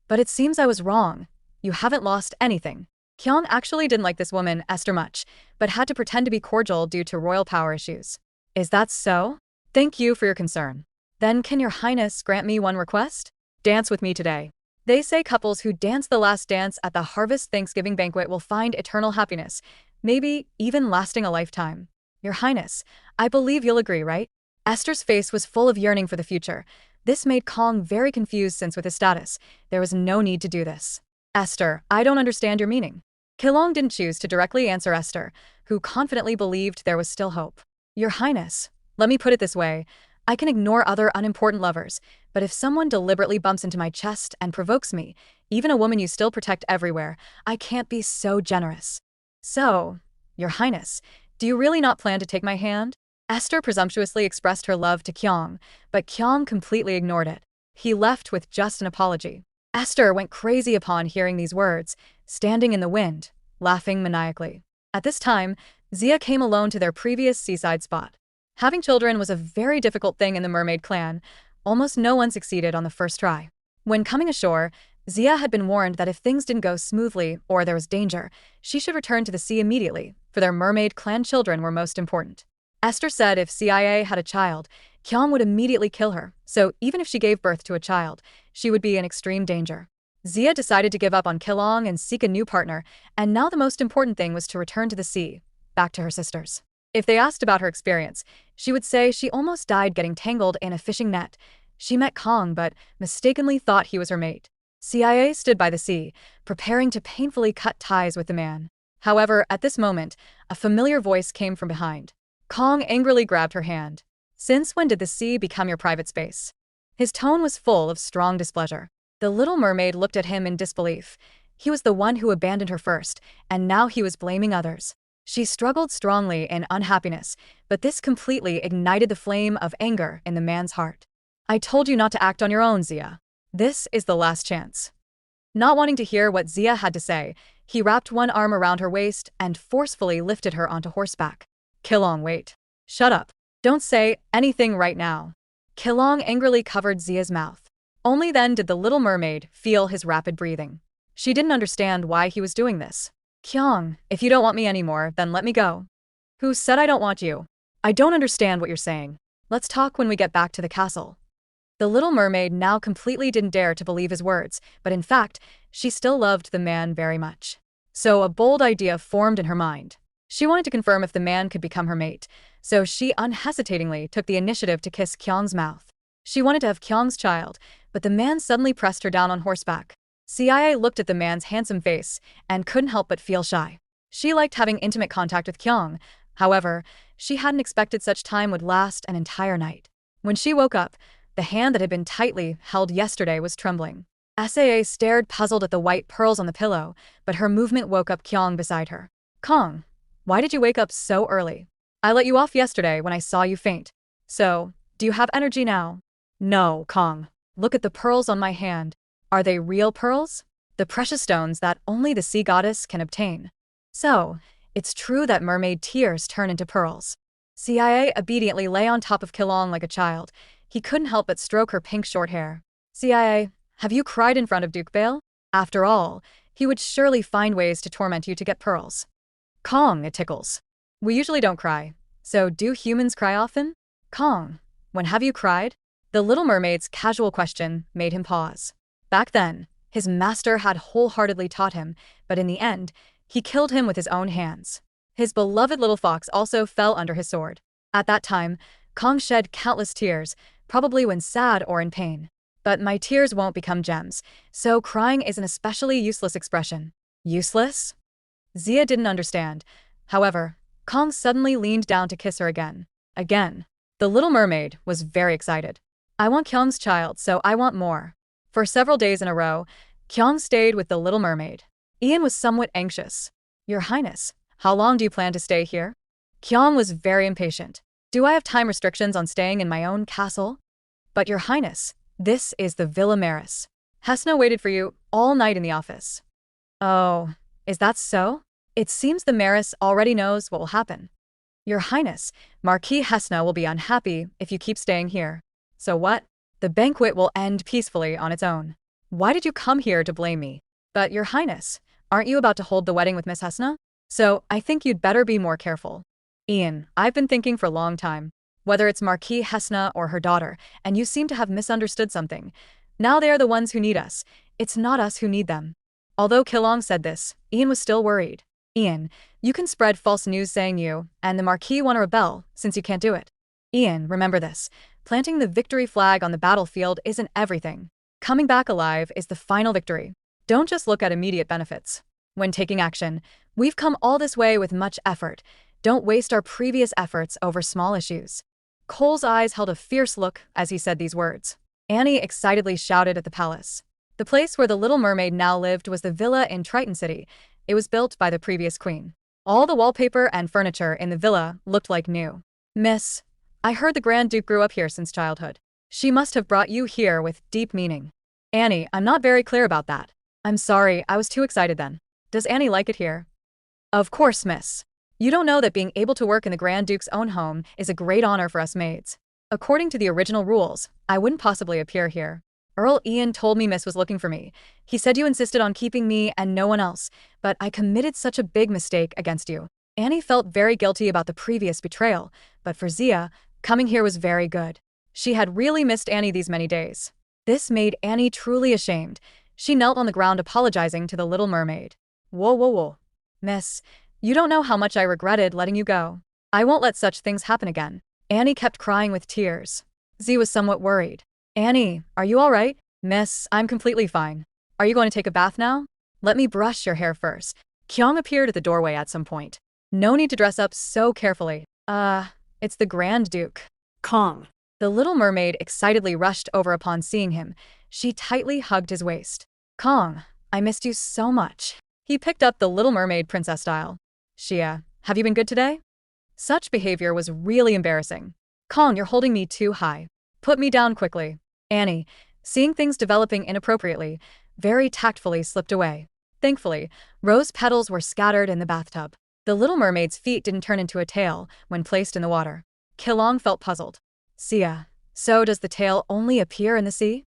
But it seems I was wrong. You haven't lost anything. Kyung actually didn't like this woman, Esther, much, but had to pretend to be cordial due to royal power issues. Is that so? Thank you for your concern. Then can your Highness grant me one request? Dance with me today. They say couples who dance the last dance at the Harvest Thanksgiving banquet will find eternal happiness, maybe even lasting a lifetime. Your Highness, I believe you'll agree, right? Esther's face was full of yearning for the future, This made Kong very confused since with his status, there was no need to do this. Esther, I don't understand your meaning. Kilong didn't choose to directly answer Esther, who confidently believed there was still hope. Your Highness, let me put it this way. I can ignore other unimportant lovers, but if someone deliberately bumps into my chest and provokes me, even a woman you still protect everywhere, I can't be so generous. So, Your Highness, do you really not plan to take my hand? Esther presumptuously expressed her love to Kyong, but Kyong completely ignored it. He left with just an apology. Esther went crazy upon hearing these words, standing in the wind, laughing maniacally. At this time, Zia came alone to their previous seaside spot. Having children was a very difficult thing in the Mermaid clan. Almost no one succeeded on the first try. When coming ashore, Zia had been warned that if things didn't go smoothly or there was danger, she should return to the sea immediately, for their Mermaid clan children were most important. Esther said if CIA had a child, Kyong would immediately kill her, so even if she gave birth to a child, she would be in extreme danger. Zia decided to give up on Kilong and seek a new partner, and now the most important thing was to return to the sea, back to her sisters. If they asked about her experience, she would say she almost died getting tangled in a fishing net. She met Kong but mistakenly thought he was her mate. CIA stood by the sea, preparing to painfully cut ties with the man. However, at this moment, a familiar voice came from behind. Kong angrily grabbed her hand. Since when did the sea become your private space? His tone was full of strong displeasure. The little mermaid looked at him in disbelief. He was the one who abandoned her first, and now he was blaming others. She struggled strongly in unhappiness, but this completely ignited the flame of anger in the man's heart. I told you not to act on your own, Zia. This is the last chance. Not wanting to hear what Zia had to say, he wrapped one arm around her waist and forcefully lifted her onto horseback. Kilong, wait. Shut up. Don't say anything right now. Kilong angrily covered Zia's mouth. Only then did the little mermaid feel his rapid breathing. She didn't understand why he was doing this. Kyong, if you don't want me anymore, then let me go. Who said I don't want you? I don't understand what you're saying. Let's talk when we get back to the castle. The little mermaid now completely didn't dare to believe his words, but in fact, she still loved the man very much. So a bold idea formed in her mind. She wanted to confirm if the man could become her mate, so she unhesitatingly took the initiative to kiss Kyong's mouth. She wanted to have Kyong's child, but the man suddenly pressed her down on horseback. CIA looked at the man's handsome face and couldn't help but feel shy. She liked having intimate contact with Kyong. However, she hadn't expected such time would last an entire night. When she woke up, the hand that had been tightly held yesterday was trembling. Saa stared puzzled at the white pearls on the pillow, but her movement woke up Kyong beside her. Kong, why did you wake up so early? I let you off yesterday when I saw you faint. So, do you have energy now? No, Kong. Look at the pearls on my hand. Are they real pearls? The precious stones that only the sea goddess can obtain. So, it's true that mermaid tears turn into pearls. CIA obediently lay on top of Kilong like a child. He couldn't help but stroke her pink short hair. CIA, have you cried in front of Duke Bale? After all, he would surely find ways to torment you to get pearls. Kong, it tickles. We usually don't cry. So do humans cry often? Kong, when have you cried? The little mermaid's casual question made him pause. Back then, his master had wholeheartedly taught him, but in the end, he killed him with his own hands. His beloved little fox also fell under his sword. At that time, Kong shed countless tears, probably when sad or in pain. But my tears won't become gems, so crying is an especially useless expression. Useless? Zia didn't understand. However, Kong suddenly leaned down to kiss her again. Again. The little mermaid was very excited. I want Kyung's child, so I want more. For several days in a row, Kyung stayed with the little mermaid. Ian was somewhat anxious. Your Highness, how long do you plan to stay here? Kyung was very impatient. Do I have time restrictions on staying in my own castle? But Your Highness, this is the Villa Maris. Hesna waited for you all night in the office. Oh, is that so? It seems the Maris already knows what will happen. Your Highness, Marquis Hesna will be unhappy if you keep staying here. So what? The banquet will end peacefully on its own. Why did you come here to blame me? But Your Highness, aren't you about to hold the wedding with Miss Hesna? So I think you'd better be more careful. Ian, I've been thinking for a long time. Whether it's Marquis Hesna or her daughter, and you seem to have misunderstood something. Now they are the ones who need us. It's not us who need them. Although Kilong said this, Ian was still worried. Ian, you can spread false news saying you and the Marquis want to rebel, since you can't do it. Ian, remember this. Planting the victory flag on the battlefield isn't everything. Coming back alive is the final victory. Don't just look at immediate benefits. When taking action, we've come all this way with much effort. Don't waste our previous efforts over small issues. Cole's eyes held a fierce look as he said these words. Annie excitedly shouted at the palace. The place where the Little Mermaid now lived was the villa in Triton City. It was built by the previous queen. All the wallpaper and furniture in the villa looked like new. Miss, I heard the Grand Duke grew up here since childhood. She must have brought you here with deep meaning. Annie, I'm not very clear about that. I'm sorry, I was too excited then. Does Annie like it here? Of course, miss. You don't know that being able to work in the Grand Duke's own home is a great honor for us maids. According to the original rules, I wouldn't possibly appear here. Earl Ian told me Miss was looking for me. He said you insisted on keeping me and no one else, but I committed such a big mistake against you. Annie felt very guilty about the previous betrayal, but for Zia, coming here was very good. She had really missed Annie these many days. This made Annie truly ashamed. She knelt on the ground apologizing to the Little Mermaid. Whoa, whoa, whoa. Miss, you don't know how much I regretted letting you go. I won't let such things happen again. Annie kept crying with tears. Z was somewhat worried. Annie, are you all right? Miss, I'm completely fine. Are you going to take a bath now? Let me brush your hair first. Kyung appeared at the doorway at some point. No need to dress up so carefully. It's the Grand Duke. Kong. The Little Mermaid excitedly rushed over upon seeing him. She tightly hugged his waist. Kong, I missed you so much. He picked up the Little Mermaid princess style. Shia, have you been good today? Such behavior was really embarrassing. Kong, you're holding me too high. Put me down quickly. Annie, seeing things developing inappropriately, very tactfully slipped away. Thankfully, rose petals were scattered in the bathtub. The Little Mermaid's feet didn't turn into a tail when placed in the water. Kilong felt puzzled. Sia, so does the tail only appear in the sea?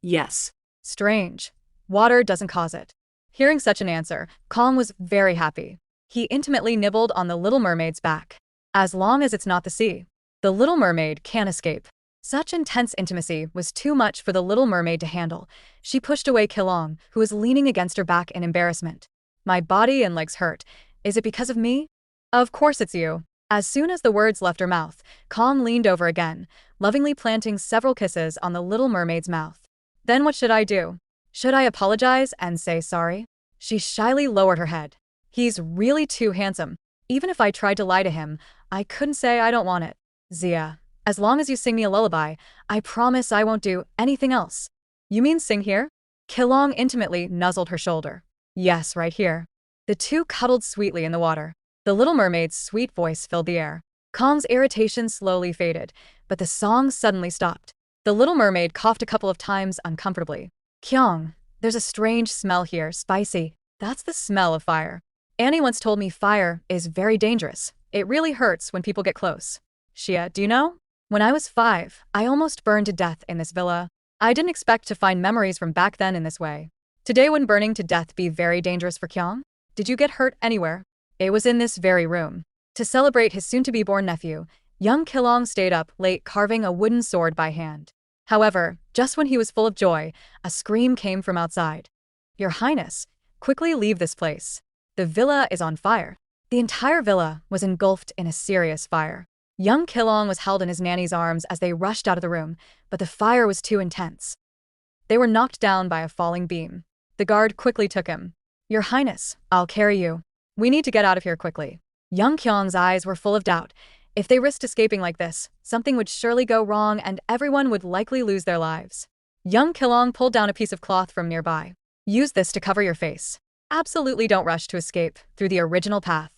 Yes. Strange. Water doesn't cause it. Hearing such an answer, Kong was very happy. He intimately nibbled on the Little Mermaid's back. As long as it's not the sea, the Little Mermaid can't escape. Such intense intimacy was too much for the Little Mermaid to handle. She pushed away Kilong, who was leaning against her back in embarrassment. My body and legs hurt. Is it because of me? Of course it's you. As soon as the words left her mouth, Kong leaned over again, lovingly planting several kisses on the Little Mermaid's mouth. Then what should I do? Should I apologize and say sorry? She shyly lowered her head. He's really too handsome. Even if I tried to lie to him, I couldn't say I don't want it. Zia, as long as you sing me a lullaby, I promise I won't do anything else. You mean sing here? Kilong intimately nuzzled her shoulder. Yes, right here. The two cuddled sweetly in the water. The Little Mermaid's sweet voice filled the air. Kong's irritation slowly faded, but the song suddenly stopped. The Little Mermaid coughed a couple of times uncomfortably. Kyung, there's a strange smell here, spicy. That's the smell of fire. Annie once told me fire is very dangerous. It really hurts when people get close. Shia, do you know? When I was 5, I almost burned to death in this villa. I didn't expect to find memories from back then in this way. Today wouldn't burning to death be very dangerous for Kyung? Did you get hurt anywhere? It was in this very room. To celebrate his soon-to-be-born nephew, young Kilong stayed up late carving a wooden sword by hand. However, just when he was full of joy, a scream came from outside. Your Highness, quickly leave this place. The villa is on fire. The entire villa was engulfed in a serious fire. Young Kilong was held in his nanny's arms as they rushed out of the room, but the fire was too intense. They were knocked down by a falling beam. The guard quickly took him. Your Highness, I'll carry you. We need to get out of here quickly. Young Kyong's eyes were full of doubt. If they risked escaping like this, something would surely go wrong and everyone would likely lose their lives. Young Kilong pulled down a piece of cloth from nearby. Use this to cover your face. Absolutely don't rush to escape through the original path.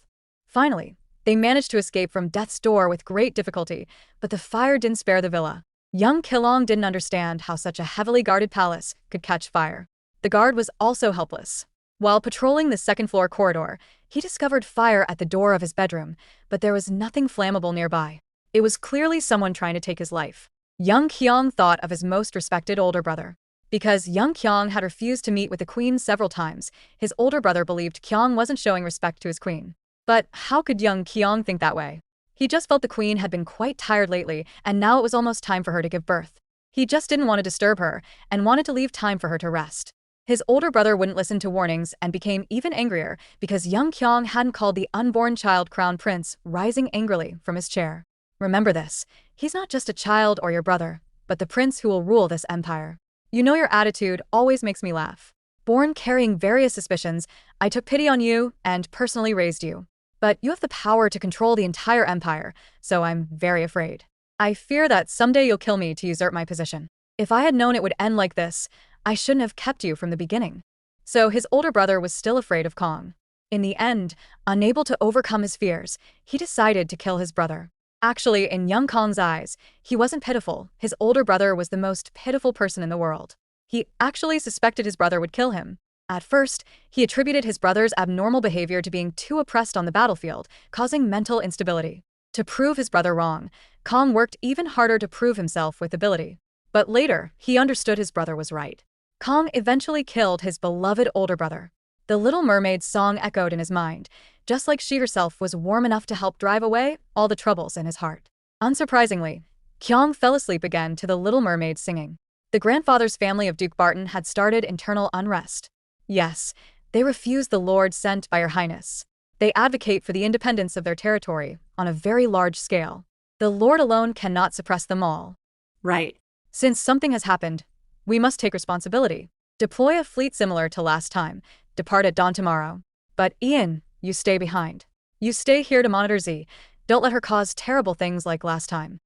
Finally, they managed to escape from death's door with great difficulty, but the fire didn't spare the villa. Young Kilong didn't understand how such a heavily guarded palace could catch fire. The guard was also helpless. While patrolling the second-floor corridor, he discovered fire at the door of his bedroom, but there was nothing flammable nearby. It was clearly someone trying to take his life. Young Kyong thought of his most respected older brother. Because Young Kyong had refused to meet with the queen several times, his older brother believed Kyong wasn't showing respect to his queen. But how could Young Kyong think that way? He just felt the queen had been quite tired lately, and now it was almost time for her to give birth. He just didn't want to disturb her, and wanted to leave time for her to rest. His older brother wouldn't listen to warnings and became even angrier because Young Kyong hadn't called the unborn child crown prince, rising angrily from his chair. Remember this. He's not just a child or your brother, but the prince who will rule this empire. You know your attitude always makes me laugh. Born carrying various suspicions, I took pity on you and personally raised you. But you have the power to control the entire empire, so I'm very afraid. I fear that someday you'll kill me to usurp my position. If I had known it would end like this, I shouldn't have kept you from the beginning. So his older brother was still afraid of Kong. In the end, unable to overcome his fears, he decided to kill his brother. Actually, in young Kong's eyes, he wasn't pitiful. His older brother was the most pitiful person in the world. He actually suspected his brother would kill him. At first, he attributed his brother's abnormal behavior to being too oppressed on the battlefield, causing mental instability. To prove his brother wrong, Kong worked even harder to prove himself with ability. But later, he understood his brother was right. Kong eventually killed his beloved older brother. The Little Mermaid's song echoed in his mind, just like she herself was warm enough to help drive away all the troubles in his heart. Unsurprisingly, Kyong fell asleep again to the Little Mermaid's singing. The grandfather's family of Duke Barton had started internal unrest. Yes, they refuse the Lord sent by Your Highness. They advocate for the independence of their territory on a very large scale. The Lord alone cannot suppress them all. Right. Since something has happened, we must take responsibility. Deploy a fleet similar to last time. Depart at dawn tomorrow. But Ian, you stay behind. You stay here to monitor Z. Don't let her cause terrible things like last time.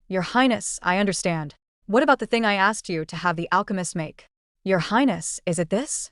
Your Highness, I understand. What about the thing I asked you to have the alchemist make? Your Highness, is it this?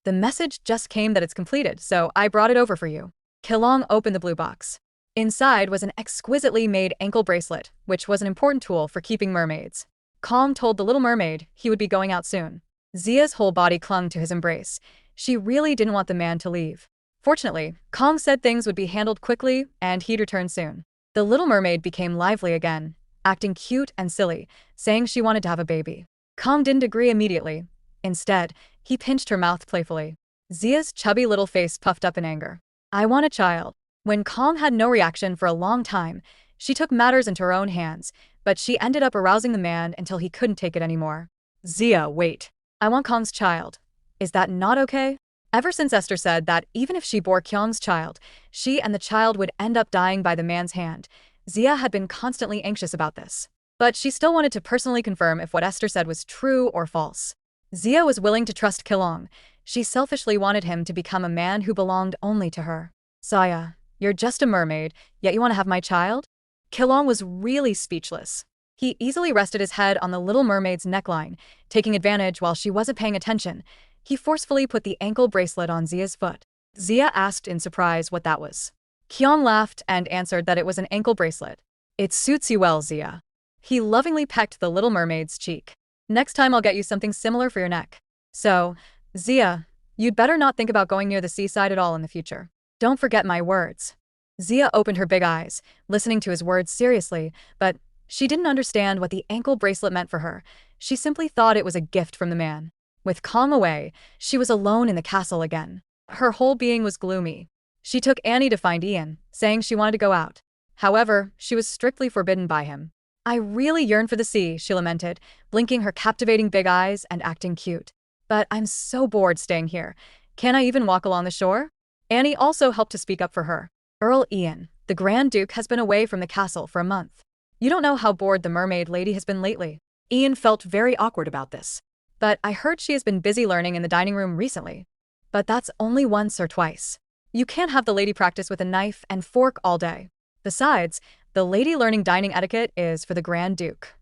The message just came that it's completed, so I brought it over for you. Kilong opened the blue box. Inside was an exquisitely made ankle bracelet, which was an important tool for keeping mermaids. Kong told the Little Mermaid he would be going out soon. Zia's whole body clung to his embrace. She really didn't want the man to leave. Fortunately, Kong said things would be handled quickly and he'd return soon. The Little Mermaid became lively again, acting cute and silly, saying she wanted to have a baby. Kong didn't agree immediately. Instead, he pinched her mouth playfully. Zia's chubby little face puffed up in anger. I want a child. When Kong had no reaction for a long time, she took matters into her own hands, but she ended up arousing the man until he couldn't take it anymore. Zia, wait. I want Kong's child. Is that not okay? Ever since Esther said that even if she bore Kyung's child, she and the child would end up dying by the man's hand, Zia had been constantly anxious about this. But she still wanted to personally confirm if what Esther said was true or false. Zia was willing to trust Kilong. She selfishly wanted him to become a man who belonged only to her. Saya, you're just a mermaid, yet you want to have my child? Kilong was really speechless. He easily rested his head on the Little Mermaid's neckline, taking advantage while she wasn't paying attention. He forcefully put the ankle bracelet on Zia's foot. Zia asked in surprise what that was. Kyong laughed and answered that it was an ankle bracelet. It suits you well, Zia. He lovingly pecked the Little Mermaid's cheek. Next time I'll get you something similar for your neck. So, Zia, you'd better not think about going near the seaside at all in the future. Don't forget my words. Zia opened her big eyes, listening to his words seriously, but she didn't understand what the ankle bracelet meant for her. She simply thought it was a gift from the man. With Kong away, she was alone in the castle again. Her whole being was gloomy. She took Annie to find Ian, saying she wanted to go out. However, she was strictly forbidden by him. I really yearn for the sea, she lamented, blinking her captivating big eyes and acting cute. But I'm so bored staying here. Can I even walk along the shore? Annie also helped to speak up for her. Earl Ian, the Grand Duke, has been away from the castle for a month. You don't know how bored the mermaid lady has been lately. Ian felt very awkward about this. But I heard she has been busy learning in the dining room recently. But that's only once or twice. You can't have the lady practice with a knife and fork all day. Besides, the lady learning dining etiquette is for the Grand Duke.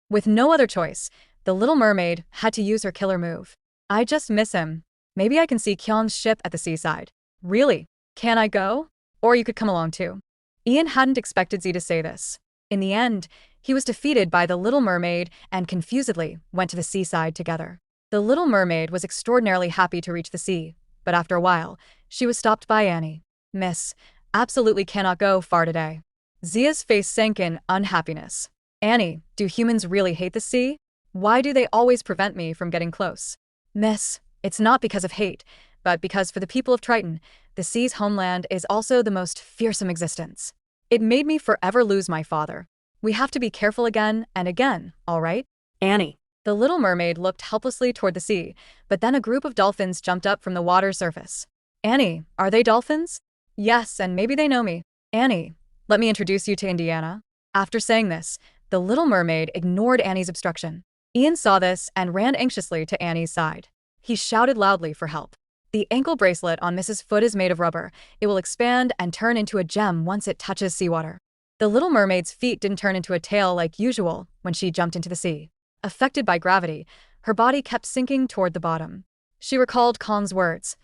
With no other choice, the Little Mermaid had to use her killer move. I just miss him. Maybe I can see Kyung's ship at the seaside. Really? Can I go? Or you could come along too. Ian hadn't expected Z to say this. In the end, he was defeated by the Little Mermaid and confusedly went to the seaside together. The Little Mermaid was extraordinarily happy to reach the sea, but after a while, she was stopped by Annie. Miss, absolutely cannot go far today. Zia's face sank in unhappiness. Annie, do humans really hate the sea? Why do they always prevent me from getting close? Miss, it's not because of hate, but because for the people of Triton, the sea's homeland is also the most fearsome existence. It made me forever lose my father. We have to be careful again and again, all right? Annie. The Little Mermaid looked helplessly toward the sea, but then a group of dolphins jumped up from the water's surface. Annie, are they dolphins? Yes, and maybe they know me. Annie, let me introduce you to Indiana. After saying this, the little mermaid ignored Annie's obstruction. Ian saw this and ran anxiously to Annie's side. He shouted loudly for help. The ankle bracelet on Mrs. Foot is made of rubber. It will expand and turn into a gem once it touches seawater. The little mermaid's feet didn't turn into a tail like usual when she jumped into the sea. Affected by gravity, her body kept sinking toward the bottom. She recalled Kong's words.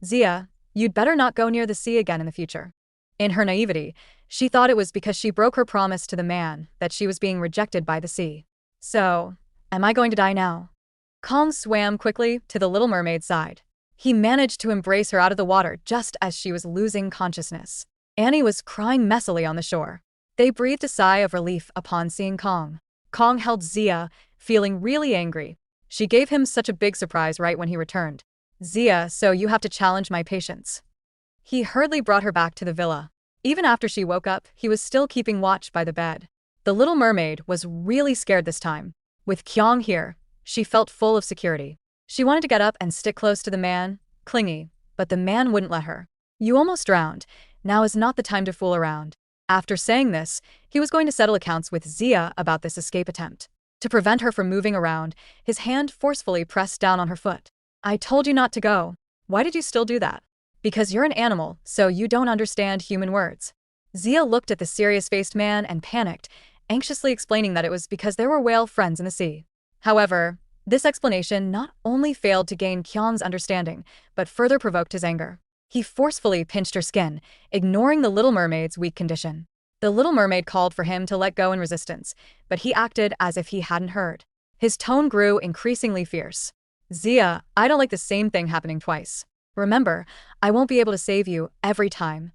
Zia, you'd better not go near the sea again in the future. In her naivety, she thought it was because she broke her promise to the man that she was being rejected by the sea. So, am I going to die now? Kong swam quickly to the little mermaid's side. He managed to embrace her out of the water just as she was losing consciousness. Annie was crying messily on the shore. They breathed a sigh of relief upon seeing Kong. Kong held Zia, feeling really angry. She gave him such a big surprise right when he returned. Zia, so you have to challenge my patience. He hurriedly brought her back to the villa. Even after she woke up, he was still keeping watch by the bed. The little mermaid was really scared this time. With Kyong here, she felt full of security. She wanted to get up and stick close to the man, clingy, but the man wouldn't let her. You almost drowned. Now is not the time to fool around. After saying this, he was going to settle accounts with Zia about this escape attempt. To prevent her from moving around, his hand forcefully pressed down on her foot. I told you not to go. Why did you still do that? Because you're an animal, so you don't understand human words. Zia looked at the serious-faced man and panicked, anxiously explaining that it was because there were whale friends in the sea. However, this explanation not only failed to gain Kyong's understanding, but further provoked his anger. He forcefully pinched her skin, ignoring the little mermaid's weak condition. The little mermaid called for him to let go in resistance, but he acted as if he hadn't heard. His tone grew increasingly fierce. Zia, I don't like the same thing happening twice. Remember, I won't be able to save you every time.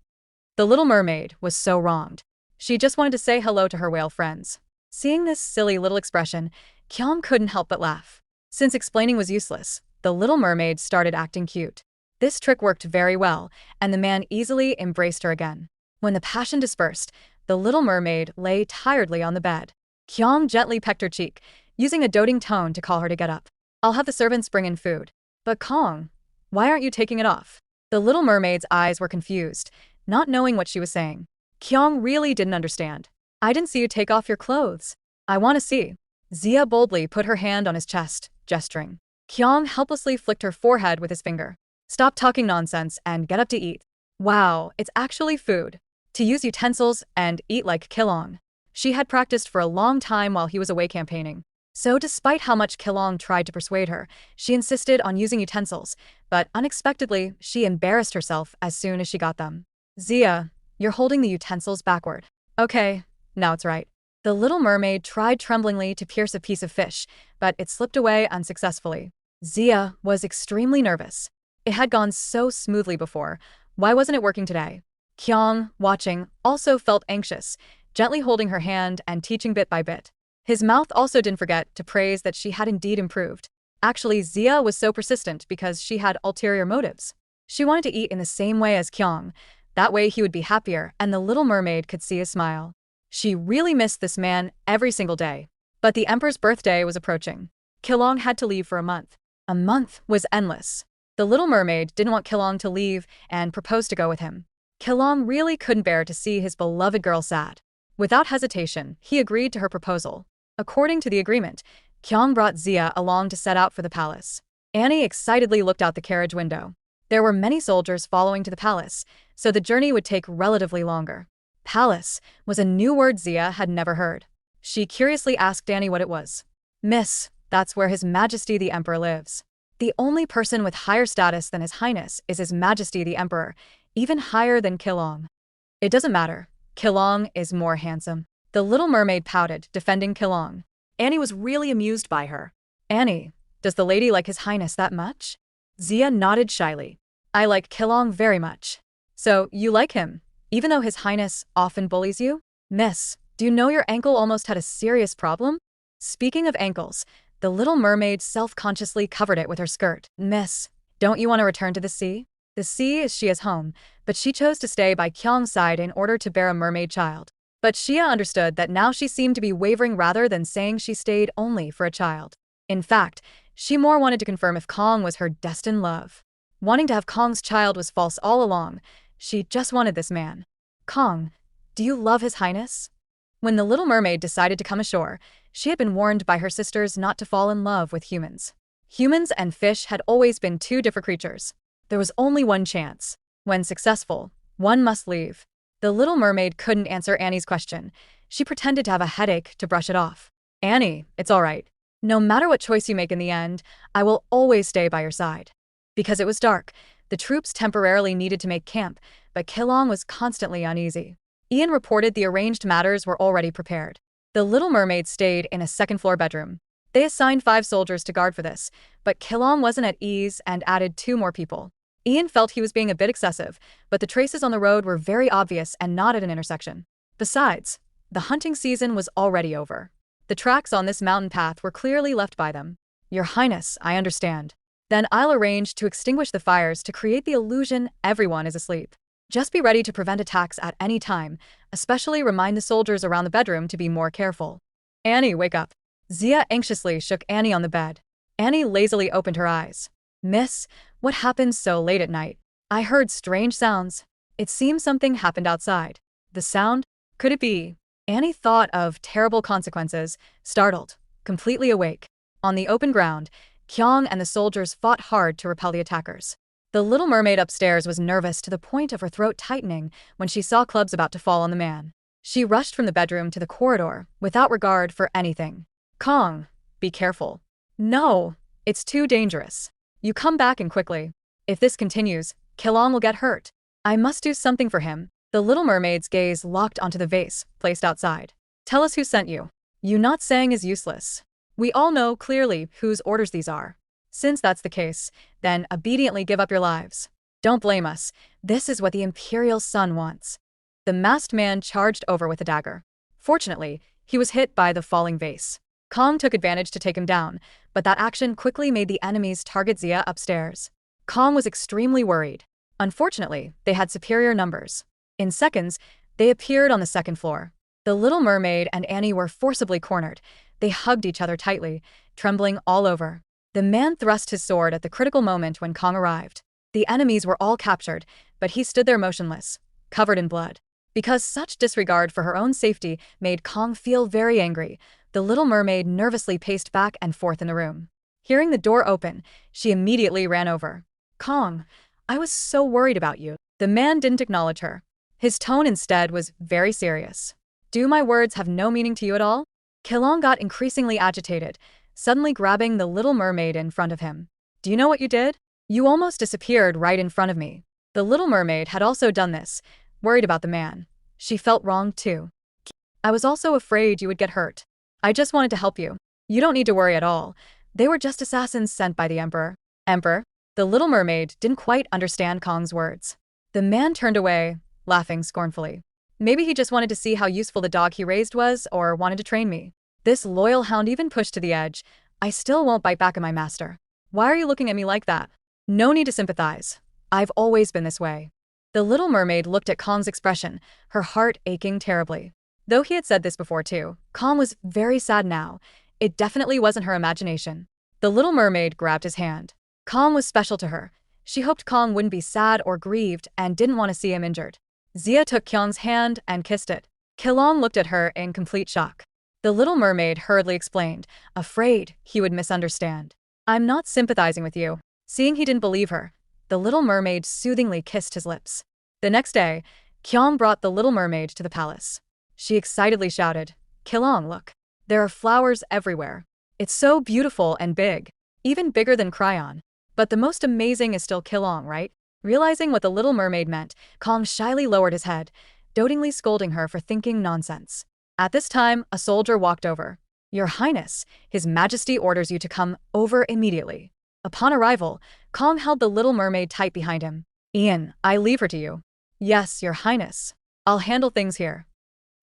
The little mermaid was so wronged. She just wanted to say hello to her whale friends. Seeing this silly little expression, Kyong couldn't help but laugh. Since explaining was useless, the little mermaid started acting cute. This trick worked very well, and the man easily embraced her again. When the passion dispersed, the little mermaid lay tiredly on the bed. Kyong gently pecked her cheek, using a doting tone to call her to get up. I'll have the servants bring in food. But Kong, why aren't you taking it off? The little mermaid's eyes were confused, not knowing what she was saying. Kyong really didn't understand. I didn't see you take off your clothes. I want to see. Zia boldly put her hand on his chest, gesturing. Kyong helplessly flicked her forehead with his finger. Stop talking nonsense and get up to eat. Wow, it's actually food. To use utensils and eat like Kilong. She had practiced for a long time while he was away campaigning. So despite how much Kilong tried to persuade her, she insisted on using utensils, but unexpectedly, she embarrassed herself as soon as she got them. Zia, you're holding the utensils backward. Okay, now it's right. The little mermaid tried tremblingly to pierce a piece of fish, but it slipped away unsuccessfully. Zia was extremely nervous. It had gone so smoothly before. Why wasn't it working today? Kyong, watching, also felt anxious, gently holding her hand and teaching bit by bit. His mouth also didn't forget to praise that she had indeed improved. Actually, Zia was so persistent because she had ulterior motives. She wanted to eat in the same way as Kyong. That way he would be happier and the little mermaid could see his smile. She really missed this man every single day. But the emperor's birthday was approaching. Kilong had to leave for a month. A month was endless. The little mermaid didn't want Kilong to leave and proposed to go with him. Kilong really couldn't bear to see his beloved girl sad. Without hesitation, he agreed to her proposal. According to the agreement, Kyong brought Zia along to set out for the palace. Annie excitedly looked out the carriage window. There were many soldiers following to the palace, so the journey would take relatively longer. Palace was a new word Zia had never heard. She curiously asked Annie what it was. Miss, that's where His Majesty the Emperor lives. The only person with higher status than His Highness is His Majesty the Emperor, even higher than Kilong. It doesn't matter. Kilong is more handsome. The little mermaid pouted, defending Kilong. Annie was really amused by her. Annie, does the lady like His Highness that much? Zia nodded shyly. I like Kilong very much. So, you like him, even though His Highness often bullies you? Miss, do you know your ankle almost had a serious problem? Speaking of ankles, the little mermaid self-consciously covered it with her skirt. Miss, don't you want to return to the sea? The sea is Shia's home, but she chose to stay by Kyong's side in order to bear a mermaid child. But Shia understood that now she seemed to be wavering rather than saying she stayed only for a child. In fact, she more wanted to confirm if Kong was her destined love. Wanting to have Kong's child was false all along. She just wanted this man. Kong, do you love His Highness? When the Little Mermaid decided to come ashore, she had been warned by her sisters not to fall in love with humans. Humans and fish had always been two different creatures. There was only one chance. When successful, one must leave. The Little Mermaid couldn't answer Annie's question. She pretended to have a headache to brush it off. Annie, it's all right. No matter what choice you make in the end, I will always stay by your side. Because it was dark, the troops temporarily needed to make camp, but Kilong was constantly uneasy. Ian reported the arranged matters were already prepared. The Little Mermaid stayed in a second-floor bedroom. They assigned 5 soldiers to guard for this, but Kilong wasn't at ease and added 2 more people. Ian felt he was being a bit excessive, but the traces on the road were very obvious and not at an intersection. Besides, the hunting season was already over. The tracks on this mountain path were clearly left by them. Your Highness, I understand. Then I'll arrange to extinguish the fires to create the illusion everyone is asleep. Just be ready to prevent attacks at any time, especially remind the soldiers around the bedroom to be more careful. Annie, wake up. Zia anxiously shook Annie on the bed. Annie lazily opened her eyes. Miss, what happened so late at night? I heard strange sounds. It seems something happened outside. The sound? Could it be? Annie thought of terrible consequences, startled, completely awake. On the open ground, Kyong and the soldiers fought hard to repel the attackers. The Little Mermaid upstairs was nervous to the point of her throat tightening when she saw clubs about to fall on the man. She rushed from the bedroom to the corridor, without regard for anything. Kong, be careful. No, it's too dangerous. You come back and quickly. If this continues, Kilong will get hurt. I must do something for him. The Little Mermaid's gaze locked onto the vase, placed outside. Tell us who sent you. You not saying is useless. We all know clearly whose orders these are. Since that's the case, then obediently give up your lives. Don't blame us. This is what the Imperial Sun wants. The masked man charged over with a dagger. Fortunately, he was hit by the falling vase. Kong took advantage to take him down, but that action quickly made the enemies target Zia upstairs. Kong was extremely worried. Unfortunately, they had superior numbers. In seconds, they appeared on the second floor. The Little Mermaid and Annie were forcibly cornered. They hugged each other tightly, trembling all over. The man thrust his sword at the critical moment when Kong arrived. The enemies were all captured, but he stood there motionless, covered in blood. Because such disregard for her own safety made Kong feel very angry, the Little Mermaid nervously paced back and forth in the room. Hearing the door open, she immediately ran over. Kong, I was so worried about you. The man didn't acknowledge her. His tone instead was very serious. Do my words have no meaning to you at all? Kilong got increasingly agitated, suddenly grabbing the Little Mermaid in front of him. Do you know what you did? You almost disappeared right in front of me. The Little Mermaid had also done this, worried about the man. She felt wronged too. I was also afraid you would get hurt. I just wanted to help you. You don't need to worry at all. They were just assassins sent by the Emperor. Emperor? The Little Mermaid didn't quite understand Kong's words. The man turned away, laughing scornfully. Maybe he just wanted to see how useful the dog he raised was, or wanted to train me. This loyal hound even pushed to the edge. I still won't bite back at my master. Why are you looking at me like that? No need to sympathize. I've always been this way. The Little Mermaid looked at Kong's expression, her heart aching terribly. Though he had said this before too, Kong was very sad now. It definitely wasn't her imagination. The Little Mermaid grabbed his hand. Kong was special to her. She hoped Kong wouldn't be sad or grieved and didn't want to see him injured. Zia took Kyung's hand and kissed it. Kilong looked at her in complete shock. The Little Mermaid hurriedly explained, afraid he would misunderstand. I'm not sympathizing with you. Seeing he didn't believe her, the Little Mermaid soothingly kissed his lips. The next day, Kyung brought the Little Mermaid to the palace. She excitedly shouted, Kilong, look. There are flowers everywhere. It's so beautiful and big, even bigger than Cryon. But the most amazing is still Kilong, right? Realizing what the Little Mermaid meant, Kong shyly lowered his head, dotingly scolding her for thinking nonsense. At this time, a soldier walked over. Your Highness, His Majesty orders you to come over immediately. Upon arrival, Kong held the Little Mermaid tight behind him. Ian, I leave her to you. Yes, Your Highness. I'll handle things here.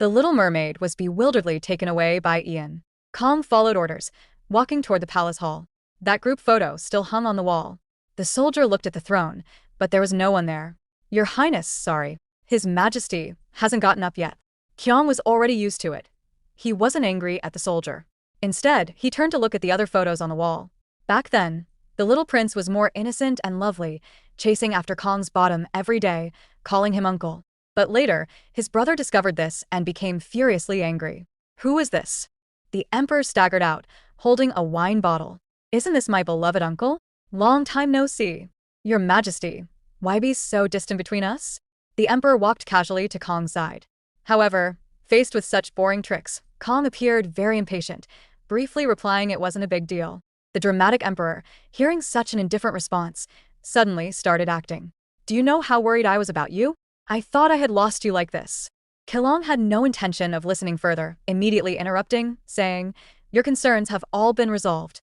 The Little Mermaid was bewilderedly taken away by Ian. Kong followed orders, walking toward the palace hall. That group photo still hung on the wall. The soldier looked at the throne, but there was no one there. Your Highness, sorry. His Majesty hasn't gotten up yet. Kyung was already used to it. He wasn't angry at the soldier. Instead, he turned to look at the other photos on the wall. Back then, the little prince was more innocent and lovely, chasing after Kong's bottom every day, calling him uncle. But later, his brother discovered this and became furiously angry. Who is this? The emperor staggered out, holding a wine bottle. Isn't this my beloved uncle? Long time no see. Your Majesty, why be so distant between us? The emperor walked casually to Kong's side. However, faced with such boring tricks, Kong appeared very impatient, briefly replying it wasn't a big deal. The dramatic emperor, hearing such an indifferent response, suddenly started acting. Do you know how worried I was about you? I thought I had lost you like this. Kilong had no intention of listening further, immediately interrupting, saying, Your concerns have all been resolved.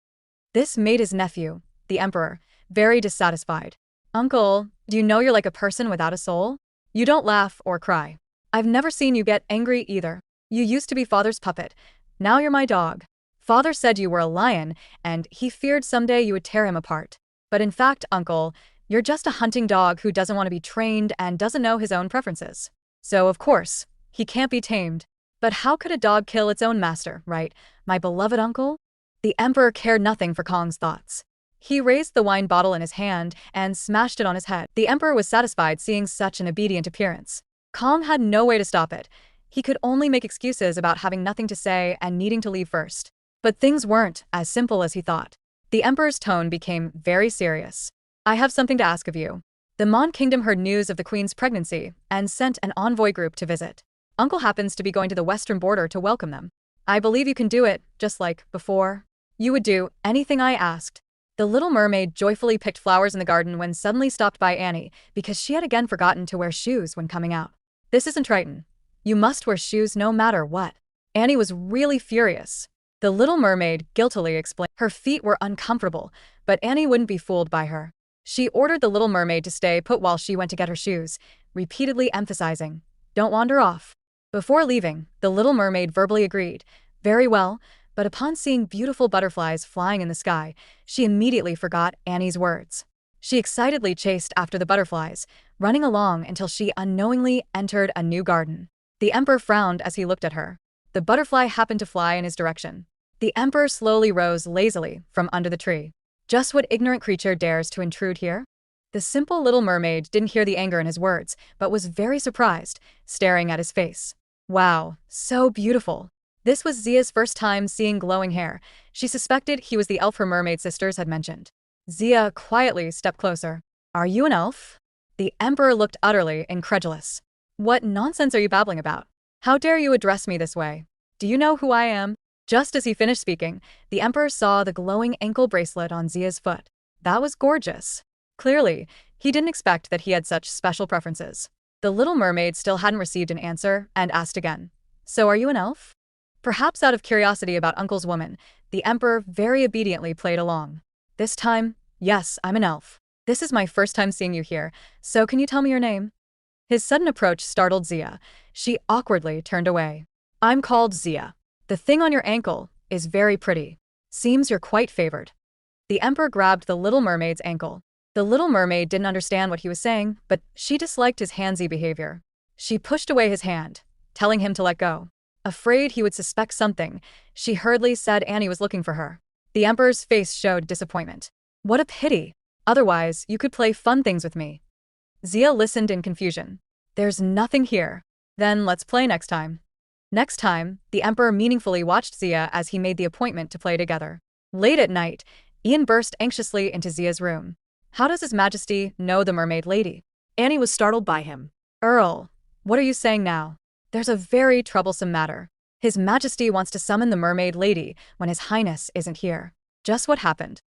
This made his nephew, the emperor, very dissatisfied. Uncle, do you know you're like a person without a soul? You don't laugh or cry. I've never seen you get angry either. You used to be father's puppet. Now you're my dog. Father said you were a lion, and he feared someday you would tear him apart. But in fact, uncle, you're just a hunting dog who doesn't want to be trained and doesn't know his own preferences. So, of course, he can't be tamed. But how could a dog kill its own master, right, my beloved uncle? The emperor cared nothing for Kong's thoughts. He raised the wine bottle in his hand and smashed it on his head. The emperor was satisfied seeing such an obedient appearance. Kong had no way to stop it. He could only make excuses about having nothing to say and needing to leave first. But things weren't as simple as he thought. The emperor's tone became very serious. I have something to ask of you. The Mon Kingdom heard news of the queen's pregnancy and sent an envoy group to visit. Uncle happens to be going to the western border to welcome them. I believe you can do it, just like before. You would do anything I asked. The little mermaid joyfully picked flowers in the garden when suddenly stopped by Annie because she had again forgotten to wear shoes when coming out. This isn't Triton. You must wear shoes no matter what. Annie was really furious. The little mermaid guiltily explained. Her feet were uncomfortable, but Annie wouldn't be fooled by her. She ordered the little mermaid to stay put while she went to get her shoes, repeatedly emphasizing, Don't wander off. Before leaving, the little mermaid verbally agreed, Very well, but upon seeing beautiful butterflies flying in the sky, she immediately forgot Annie's words. She excitedly chased after the butterflies, running along until she unknowingly entered a new garden. The emperor frowned as he looked at her. The butterfly happened to fly in his direction. The emperor slowly rose lazily from under the tree. Just what ignorant creature dares to intrude here? The simple little mermaid didn't hear the anger in his words, but was very surprised, staring at his face. Wow, so beautiful. This was Zia's first time seeing glowing hair. She suspected he was the elf her mermaid sisters had mentioned. Zia quietly stepped closer. Are you an elf? The emperor looked utterly incredulous. What nonsense are you babbling about? How dare you address me this way? Do you know who I am? Just as he finished speaking, the emperor saw the glowing ankle bracelet on Zia's foot. That was gorgeous. Clearly, he didn't expect that he had such special preferences. The little mermaid still hadn't received an answer and asked again. So are you an elf? Perhaps out of curiosity about Uncle's woman, the emperor very obediently played along. This time, yes, I'm an elf. This is my first time seeing you here, so can you tell me your name? His sudden approach startled Zia. She awkwardly turned away. I'm called Zia. The thing on your ankle is very pretty. Seems you're quite favored. The emperor grabbed the little mermaid's ankle. The little mermaid didn't understand what he was saying, but she disliked his handsy behavior. She pushed away his hand, telling him to let go. Afraid he would suspect something, she hurriedly said Annie was looking for her. The emperor's face showed disappointment. What a pity. Otherwise, you could play fun things with me. Zia listened in confusion. There's nothing here. Then let's play next time. Next time, the emperor meaningfully watched Zia as he made the appointment to play together. Late at night, Ian burst anxiously into Zia's room. How does His Majesty know the mermaid lady? Annie was startled by him. Earl, what are you saying now? There's a very troublesome matter. His Majesty wants to summon the mermaid lady when His Highness isn't here. Just what happened?